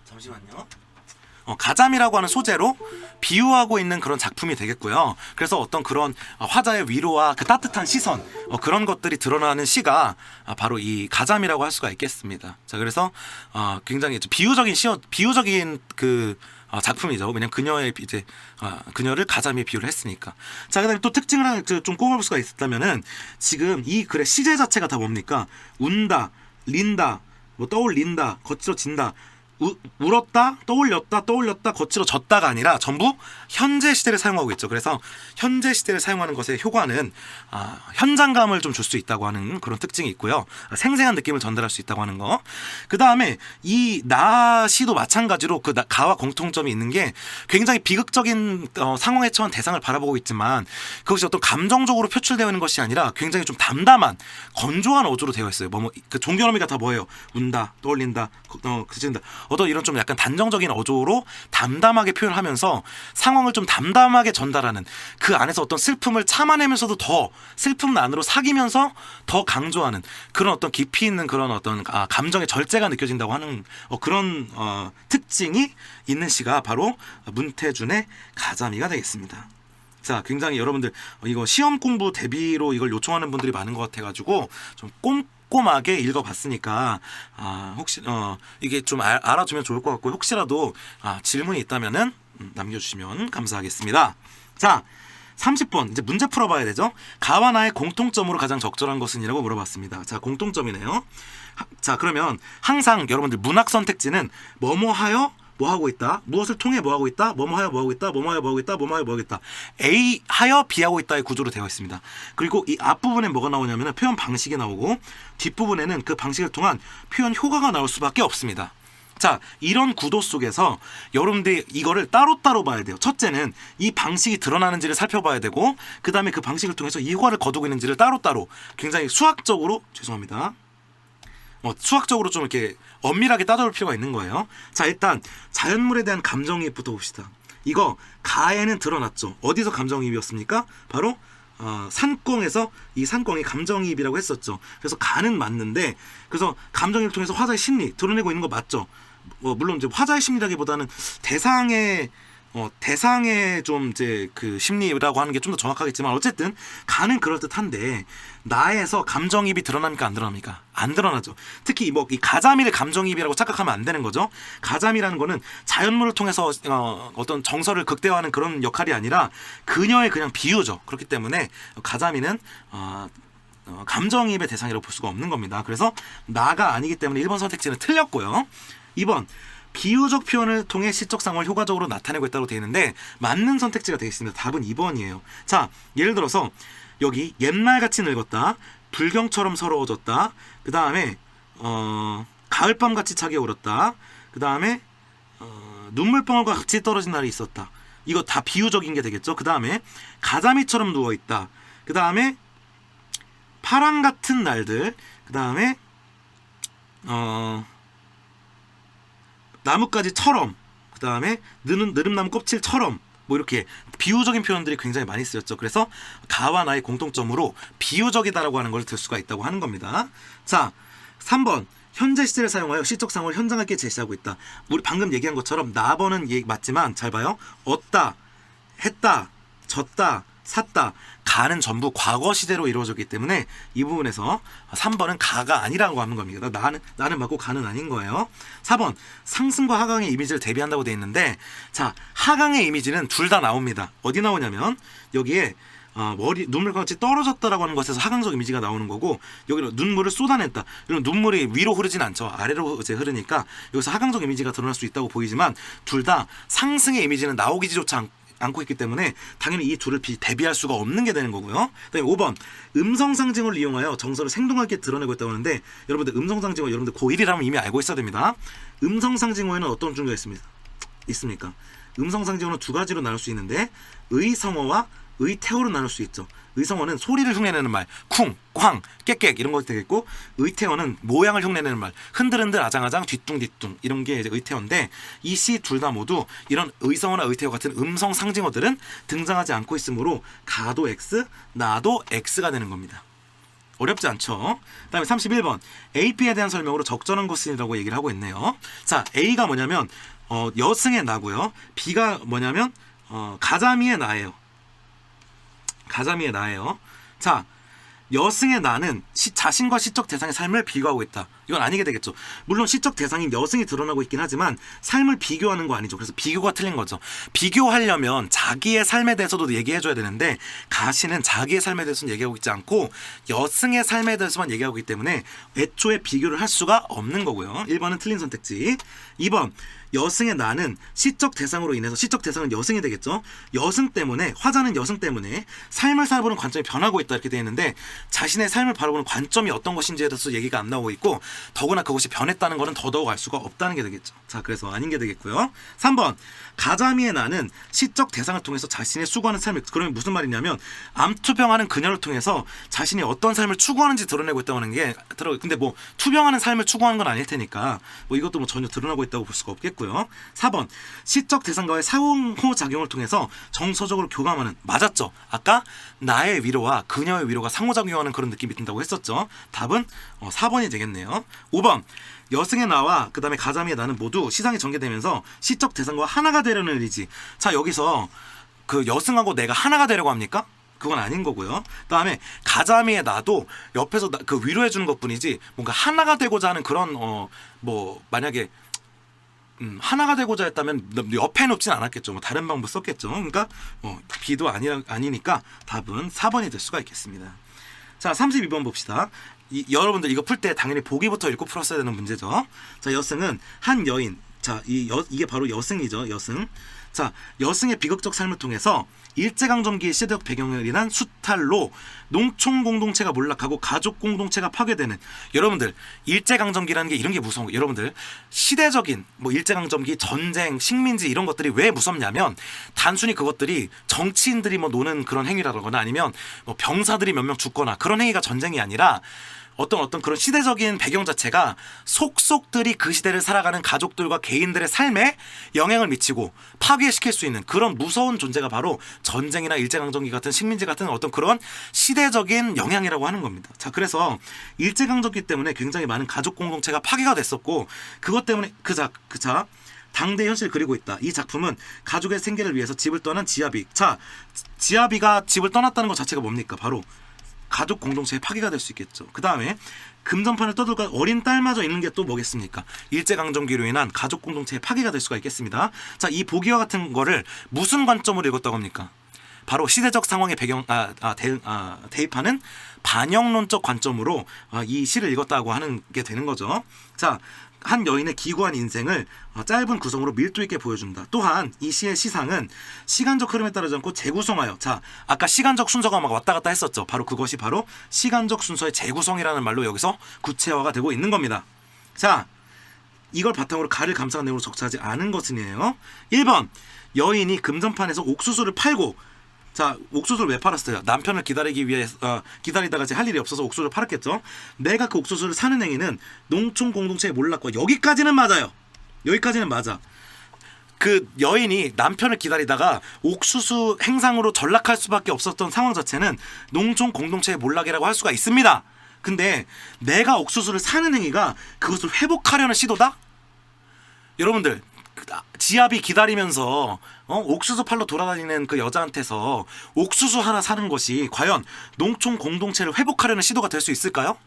잠시만요. 가자미라고 하는 소재로 비유하고 있는 그런 작품이 되겠고요. 그래서 어떤 그런 화자의 위로와 그 따뜻한 시선, 그런 것들이 드러나는 시가 바로 이 가자미라고 할 수가 있겠습니다. 자, 그래서 굉장히 비유적인 그 작품이죠. 왜냐면 그녀의 이제 그녀를 가자미에 비유를 했으니까. 자, 그다음에 또 특징을 하나 좀 꼽아볼 수가 있다면은, 지금 이 글의 시제 자체가 다 뭡니까? 운다, 린다, 뭐 떠올린다, 거칠어진다, 울었다, 떠올렸다, 거칠어졌다가 아니라 전부 현재 시대를 사용하고 있죠. 그래서 현재 시대를 사용하는 것의 효과는 현장감을 좀 줄 수 있다고 하는 그런 특징이 있고요. 생생한 느낌을 전달할 수 있다고 하는 거. 그 다음에 이 나 시도 마찬가지로 그 가와 공통점이 있는 게, 굉장히 비극적인 상황에 처한 대상을 바라보고 있지만 그것이 어떤 감정적으로 표출되어 있는 것이 아니라 굉장히 좀 담담한, 건조한 어조로 되어 있어요. 그 종결어미가 다 뭐예요? 운다, 떠올린다, 그친다. 어떤 이런 좀 약간 단정적인 어조로 담담하게 표현하면서 상황을 좀 담담하게 전달하는, 그 안에서 어떤 슬픔을 참아내면서도 더 슬픔 안으로 사귀면서 더 강조하는 그런 어떤 깊이 있는 그런 어떤 감정의 절제가 느껴진다고 하는 그런 특징이 있는 시가 바로 문태준의 가자미가 되겠습니다. 자, 굉장히 여러분들 이거 시험 공부 대비로 이걸 요청하는 분들이 많은 것 같아가지고 좀 꼼꼼하게 읽어봤으니까 혹시 이게 좀 알아두면 좋을 것 같고, 혹시라도 질문이 있다면은 남겨주시면 감사하겠습니다. 자, 30번 이제 문제 풀어봐야 되죠. 가와 나의 공통점으로 가장 적절한 것은 이라고 물어봤습니다. 자, 공통점이네요. 자, 그러면 항상 여러분들 문학 선택지는 뭐뭐하여 뭐하고 있다, 무엇을 통해 뭐하고 있다, 뭐뭐하여 뭐하고 있다, 뭐뭐하여 뭐하고 있다, 뭐뭐하여 뭐하고 있다, A 하여 B하고 있다의 구조로 되어 있습니다. 그리고 이 앞부분에 뭐가 나오냐면 표현 방식이 나오고, 뒷부분에는 그 방식을 통한 표현 효과가 나올 수밖에 없습니다. 자, 이런 구도 속에서 여러분들이 이거를 따로따로 봐야 돼요. 첫째는 이 방식이 드러나는지를 살펴봐야 되고, 그 다음에 그 방식을 통해서 이 효과를 거두고 있는지를 따로따로 굉장히 수학적으로, 수학적으로 좀 이렇게 엄밀하게 따져볼 필요가 있는 거예요. 자, 일단 자연물에 대한 감정이입부터 봅시다. 이거 가에는 드러났죠. 어디서 감정이입이었습니까? 바로 산꽁에서 이 산꽁이 감정이입이라고 했었죠. 그래서 가는 맞는데, 그래서 감정이입을 통해서 화자의 심리 드러내고 있는 거 맞죠. 물론 이제 화자의 심리라기보다는 대상의 좀 이제 그 심리라고 하는 게 좀 더 정확하겠지만, 어쨌든 가는 그럴 듯한데, 나에서 감정이입이 드러납니까, 안 드러납니까? 안 드러나죠. 특히 이 가자미를 감정이입이라고 착각하면 안 되는 거죠. 가자미라는 거는 자연물을 통해서 어떤 정서를 극대화하는 그런 역할이 아니라 그녀의 그냥 비유죠. 그렇기 때문에 가자미는 감정이입의 대상이라고 볼 수가 없는 겁니다. 그래서 나가 아니기 때문에 1번 선택지는 틀렸고요. 2번 비유적 표현을 통해 시적 상황을 효과적으로 나타내고 있다고 되어 있는데, 맞는 선택지가 되겠습니다. 답은 2번이에요. 자, 예를 들어서 여기 옛날같이 늙었다, 불경처럼 서러워졌다, 그 다음에 가을밤같이 차게 울었다, 그 다음에 눈물방울과 같이 떨어진 날이 있었다. 이거 다 비유적인 게 되겠죠. 그 다음에 가자미처럼 누워있다, 그 다음에 파랑 같은 날들, 그 다음에 나뭇가지처럼, 그 다음에 느릅나무 껍질처럼, 뭐 이렇게 비유적인 표현들이 굉장히 많이 쓰였죠. 그래서 가와 나의 공통점으로 비유적이다라고 하는 걸 들 수가 있다고 하는 겁니다. 자, 3번 현재 시제를 사용하여 시적 상황을 현장하게 제시하고 있다. 우리 방금 얘기한 것처럼 나버는 맞지만 잘 봐요. 얻다, 했다, 졌다, 샀다. 가는 전부 과거 시제로 이루어졌기 때문에 이 부분에서 3번은 가가 아니라고 하는 겁니다. 나는 맞고 가는 아닌 거예요. 4번 상승과 하강의 이미지를 대비한다고 되어 있는데, 자, 하강의 이미지는 둘 다 나옵니다. 어디 나오냐면 여기에 눈물같이 떨어졌다라고 하는 것에서 하강적 이미지가 나오는 거고, 여기로 눈물을 쏟아냈다. 이런 눈물이 위로 흐르진 않죠. 아래로 이제 흐르니까 여기서 하강적 이미지가 드러날 수 있다고 보이지만, 둘 다 상승의 이미지는 나오기조차 않고 있기 때문에 당연히 이 둘을 대비할 수가 없는 게 되는 거고요. 그다음에 5번 음성 상징을 이용하여 정서를 생동하게 드러내고 있다고 하는데, 여러분들 음성 상징어 여러분들 고1이라면 이미 알고 있어야 됩니다. 음성 상징어에는 어떤 종류가 있습니까? 음성 상징어는 두 가지로 나눌 수 있는데, 의성어와 의태어로 나눌 수 있죠. 의성어는 소리를 흉내내는 말, 쿵, 쾅, 깨깨 이런 것이 되겠고, 의태어는 모양을 흉내내는 말, 흔들흔들, 아장아장, 뒤뚱뒤뚱 이런 게 이제 의태어인데, 이 시 둘 다 모두 이런 의성어나 의태어 같은 음성 상징어들은 등장하지 않고 있으므로 가도 X, 나도 X가 되는 겁니다. 어렵지 않죠? 그 다음에 31번 AP에 대한 설명으로 적절한 것이라고 얘기를 하고 있네요. 자, A가 뭐냐면 여승의 나고요. B가 뭐냐면 가자미의 나예요. 가자미의 나예요. 자, 여승의 나는 자신과 시적 대상의 삶을 비교하고 있다. 이건 아니게 되겠죠. 물론 시적 대상인 여승이 드러나고 있긴 하지만 삶을 비교하는 거 아니죠. 그래서 비교가 틀린 거죠. 비교하려면 자기의 삶에 대해서도 얘기해줘야 되는데, 가시는 자기의 삶에 대해서는 얘기하고 있지 않고 여승의 삶에 대해서만 얘기하고 있기 때문에 애초에 비교를 할 수가 없는 거고요. 1번은 틀린 선택지. 2번 여승의 나는 시적 대상으로 인해서, 시적 대상은 여승이 되겠죠. 여승 때문에, 화자는 여승 때문에 삶을 살아보는 관점이 변하고 있다 이렇게 되어 있는데, 자신의 삶을 바라보는 관점이 어떤 것인지에 대해서 얘기가 안 나오고 있고, 더구나 그것이 변했다는 것은 더더욱 알 수가 없다는 게 되겠죠. 자, 그래서 아닌 게 되겠고요. 3번 가자미의 나는 시적 대상을 통해서 자신의 추구하는 삶을, 그러면 무슨 말이냐면 암투병하는 그녀를 통해서 자신이 어떤 삶을 추구하는지 드러내고 있다고 하는 게 근데 뭐 투병하는 삶을 추구하는 건 아닐 테니까 뭐 이것도 뭐 전혀 드러나고 있다고 볼 수가 없겠고요. 4번 시적 대상과의 상호작용을 통해서 정서적으로 교감하는, 맞았죠. 아까 나의 위로와 그녀의 위로가 상호작용하는 그런 느낌이 든다고 했었죠. 답은 4번이 되겠네요. 5번 여승의 나와 그 다음에 가자미의 나는 모두 시상이 전개되면서 시적 대상과 하나가 되려는 의지. 자, 여기서 그 여승하고 내가 하나가 되려고 합니까? 그건 아닌 거고요. 그다음에 가자미의 나도 옆에서 그 위로해 주는 것뿐이지 뭔가 하나가 되고자 하는 그런 뭐 만약에 하나가 되고자 했다면 옆에 놓진 않았겠죠. 뭐 다른 방법 썼겠죠. 그러니까 B도 아니니까 답은 4번이 될 수가 있겠습니다. 자, 32번 봅시다. 여러분들 이거 풀 때 당연히 보기부터 읽고 풀었어야 되는 문제죠. 자, 여승은 한 여인. 자, 이게 바로 여승이죠. 여승. 자, 여승의 비극적 삶을 통해서 일제강점기의 시대적 배경을 인한 수탈로 농촌 공동체가 몰락하고 가족 공동체가 파괴되는, 여러분들 일제강점기라는 게 이런 게 무서운 거예요. 여러분들 시대적인 뭐 일제강점기, 전쟁, 식민지 이런 것들이 왜 무섭냐면, 단순히 그것들이 정치인들이 뭐 노는 그런 행위라거나 아니면 뭐 병사들이 몇 명 죽거나 그런 행위가 전쟁이 아니라 어떤 그런 시대적인 배경 자체가 속속들이 그 시대를 살아가는 가족들과 개인들의 삶에 영향을 미치고 파괴시킬 수 있는 그런 무서운 존재가 바로 전쟁이나 일제강점기 같은 식민지 같은 어떤 그런 시대적인 영향이라고 하는 겁니다. 자, 그래서 일제강점기 때문에 굉장히 많은 가족 공동체가 파괴가 됐었고, 그것 때문에 당대 현실을 그리고 있다. 이 작품은 가족의 생계를 위해서 집을 떠난 지아비. 자, 지아비가 집을 떠났다는 것 자체가 뭡니까? 바로 가족 공동체의 파괴가 될 수 있겠죠. 그 다음에 금전판을 떠들고 어린 딸마저 있는 게 또 뭐겠습니까? 일제강점기로 인한 가족 공동체의 파괴가 될 수가 있겠습니다. 자, 이 보기와 같은 거를 무슨 관점으로 읽었다고 합니까? 바로 시대적 상황에 대입하는 반영론적 관점으로 이 시를 읽었다고 하는 게 되는 거죠. 자, 한 여인의 기구한 인생을 짧은 구성으로 밀도 있게 보여준다. 또한 이 시의 시상은 시간적 흐름에 따르지 않고 재구성하여, 자, 아까 시간적 순서가 막 왔다 갔다 했었죠. 바로 그것이 바로 시간적 순서의 재구성이라는 말로 여기서 구체화가 되고 있는 겁니다. 자, 이걸 바탕으로 가를 감상한 내용으로 적시하지 않은 것은이에요. 1번 여인이 금전판에서 옥수수를 팔고, 자, 옥수수를 왜 팔았어요? 남편을 기다리기 위해서 기다리다가 할 일이 없어서 옥수수를 팔았겠죠. 내가 그 옥수수를 사는 행위는 농촌 공동체의 몰락과, 여기까지는 맞아요. 여기까지는 맞아. 그 여인이 남편을 기다리다가 옥수수 행상으로 전락할 수밖에 없었던 상황 자체는 농촌 공동체의 몰락이라고 할 수가 있습니다. 근데 내가 옥수수를 사는 행위가 그것을 회복하려는 시도다? 여러분들 지압이 기다리면서 옥수수 팔러 돌아다니는 그 여자한테서 옥수수 하나 사는 것이 과연 농촌 공동체를 회복하려는 시도가 될 수 있을까요?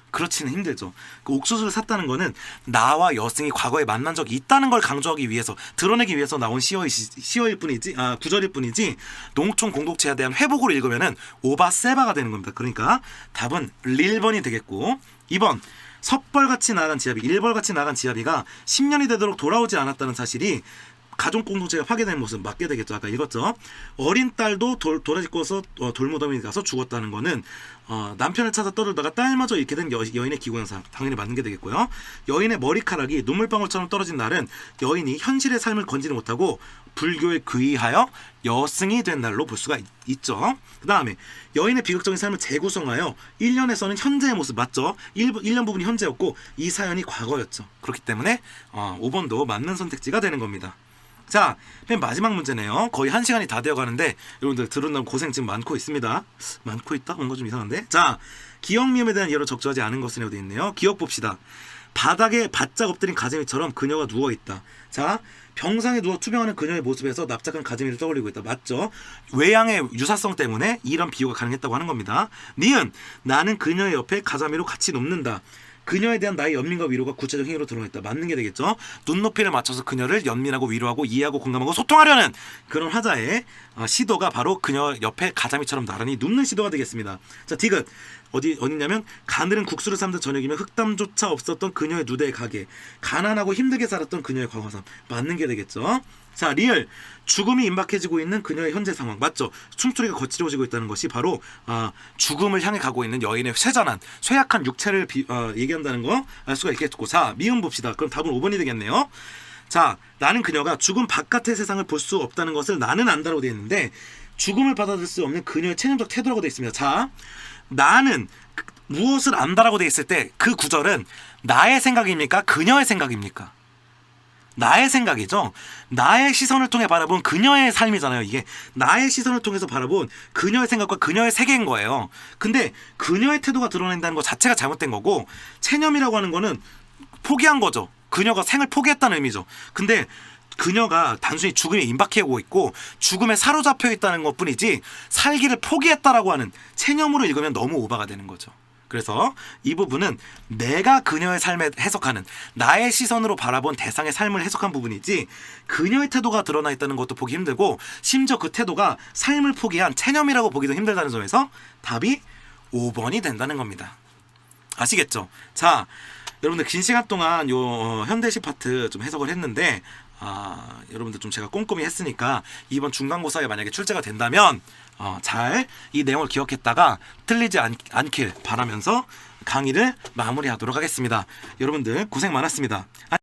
그렇지는 힘들죠. 그 옥수수를 샀다는 거는 나와 여승이 과거에 만난 적이 있다는 걸 강조하기 위해서, 드러내기 위해서 나온 시어일 뿐이지, 구절일 뿐이지, 농촌 공동체에 대한 회복으로 읽으면은 오바 세바가 되는 겁니다. 그러니까 답은 1번이 되겠고, 2번 섣벌같이 나간 지압이, 일벌같이 나간 지압이가 10년이 되도록 돌아오지 않았다는 사실이 가족 공동체가 파괴된 모습 맞게 되겠죠. 아까 읽었죠. 어린 딸도 돌아짓고서 돌무덤에 가서 죽었다는 거는 남편을 찾아 떠들다가 딸마저 잃게 된 여인의 기고형사, 당연히 맞는 게 되겠고요. 여인의 머리카락이 눈물방울처럼 떨어진 날은 여인이 현실의 삶을 건지를 못하고 불교에 귀의하여 여승이 된 날로 볼 수가 있죠. 그 다음에 여인의 비극적인 삶을 재구성하여 1년에서는 현재의 모습 맞죠. 1년 부분이 현재였고 이 사연이 과거였죠. 그렇기 때문에 5번도 맞는 선택지가 되는 겁니다. 자, 맨 마지막 문제네요. 거의 1시간이 다 되어가는데 여러분들 들은다고 고생 지금 많고 있습니다. 많고 있다? 뭔가 좀 이상한데? 자, 기억 미음에 대한 예로 적절하지 않은 것은 어디 있네요. 기억 봅시다. 바닥에 바짝 엎드린 가재미처럼 그녀가 누워있다. 자, 병상에 누워 투병하는 그녀의 모습에서 납작한 가재미를 떠올리고 있다. 맞죠? 외양의 유사성 때문에 이런 비유가 가능했다고 하는 겁니다. 니은, 나는 그녀의 옆에 가자미로 같이 눕는다. 그녀에 대한 나의 연민과 위로가 구체적 행위로 드러냈다. 맞는 게 되겠죠. 눈높이를 맞춰서 그녀를 연민하고 위로하고 이해하고 공감하고 소통하려는 그런 화자의 시도가 바로 그녀 옆에 가자미처럼 나란히 눕는 시도가 되겠습니다. 자, 디귿 어디냐면 가늘은 국수를 삶던 저녁이면 흑담조차 없었던 그녀의 누대의 가게, 가난하고 힘들게 살았던 그녀의 과거사. 맞는 게 되겠죠. 자, 리을, 죽음이 임박해지고 있는 그녀의 현재 상황. 맞죠? 숨소리가 거칠어지고 있다는 것이 바로 죽음을 향해 가고 있는 여인의 쇠잔한, 쇠약한 육체를 얘기한다는 거 알 수가 있겠고. 자, 미음 봅시다. 그럼 답은 5번이 되겠네요. 자, 나는 그녀가 죽음 바깥의 세상을 볼 수 없다는 것을 나는 안다라고 되어 있는데 죽음을 받아들일 수 없는 그녀의 체념적 태도라고 되어 있습니다. 자, 나는 무엇을 안다라고 되어 있을 때 그 구절은 나의 생각입니까? 그녀의 생각입니까? 나의 생각이죠. 나의 시선을 통해 바라본 그녀의 삶이잖아요. 이게 나의 시선을 통해서 바라본 그녀의 생각과 그녀의 세계인 거예요. 근데 그녀의 태도가 드러낸다는 것 자체가 잘못된 거고, 체념이라고 하는 거는 포기한 거죠. 그녀가 생을 포기했다는 의미죠. 근데 그녀가 단순히 죽음에 임박해오고 있고 죽음에 사로잡혀 있다는 것뿐이지 살기를 포기했다라고 하는 체념으로 읽으면 너무 오바가 되는 거죠. 그래서 이 부분은 내가 그녀의 삶에 해석하는, 나의 시선으로 바라본 대상의 삶을 해석한 부분이지 그녀의 태도가 드러나 있다는 것도 보기 힘들고, 심지어 그 태도가 삶을 포기한 체념이라고 보기도 힘들다는 점에서 답이 5번이 된다는 겁니다. 아시겠죠? 자, 여러분들 긴 시간 동안 요 현대시 파트 좀 해석을 했는데 여러분들 좀 제가 꼼꼼히 했으니까 이번 중간고사에 만약에 출제가 된다면 잘 이 내용을 기억했다가 틀리지 않길 바라면서 강의를 마무리하도록 하겠습니다. 여러분들 고생 많았습니다.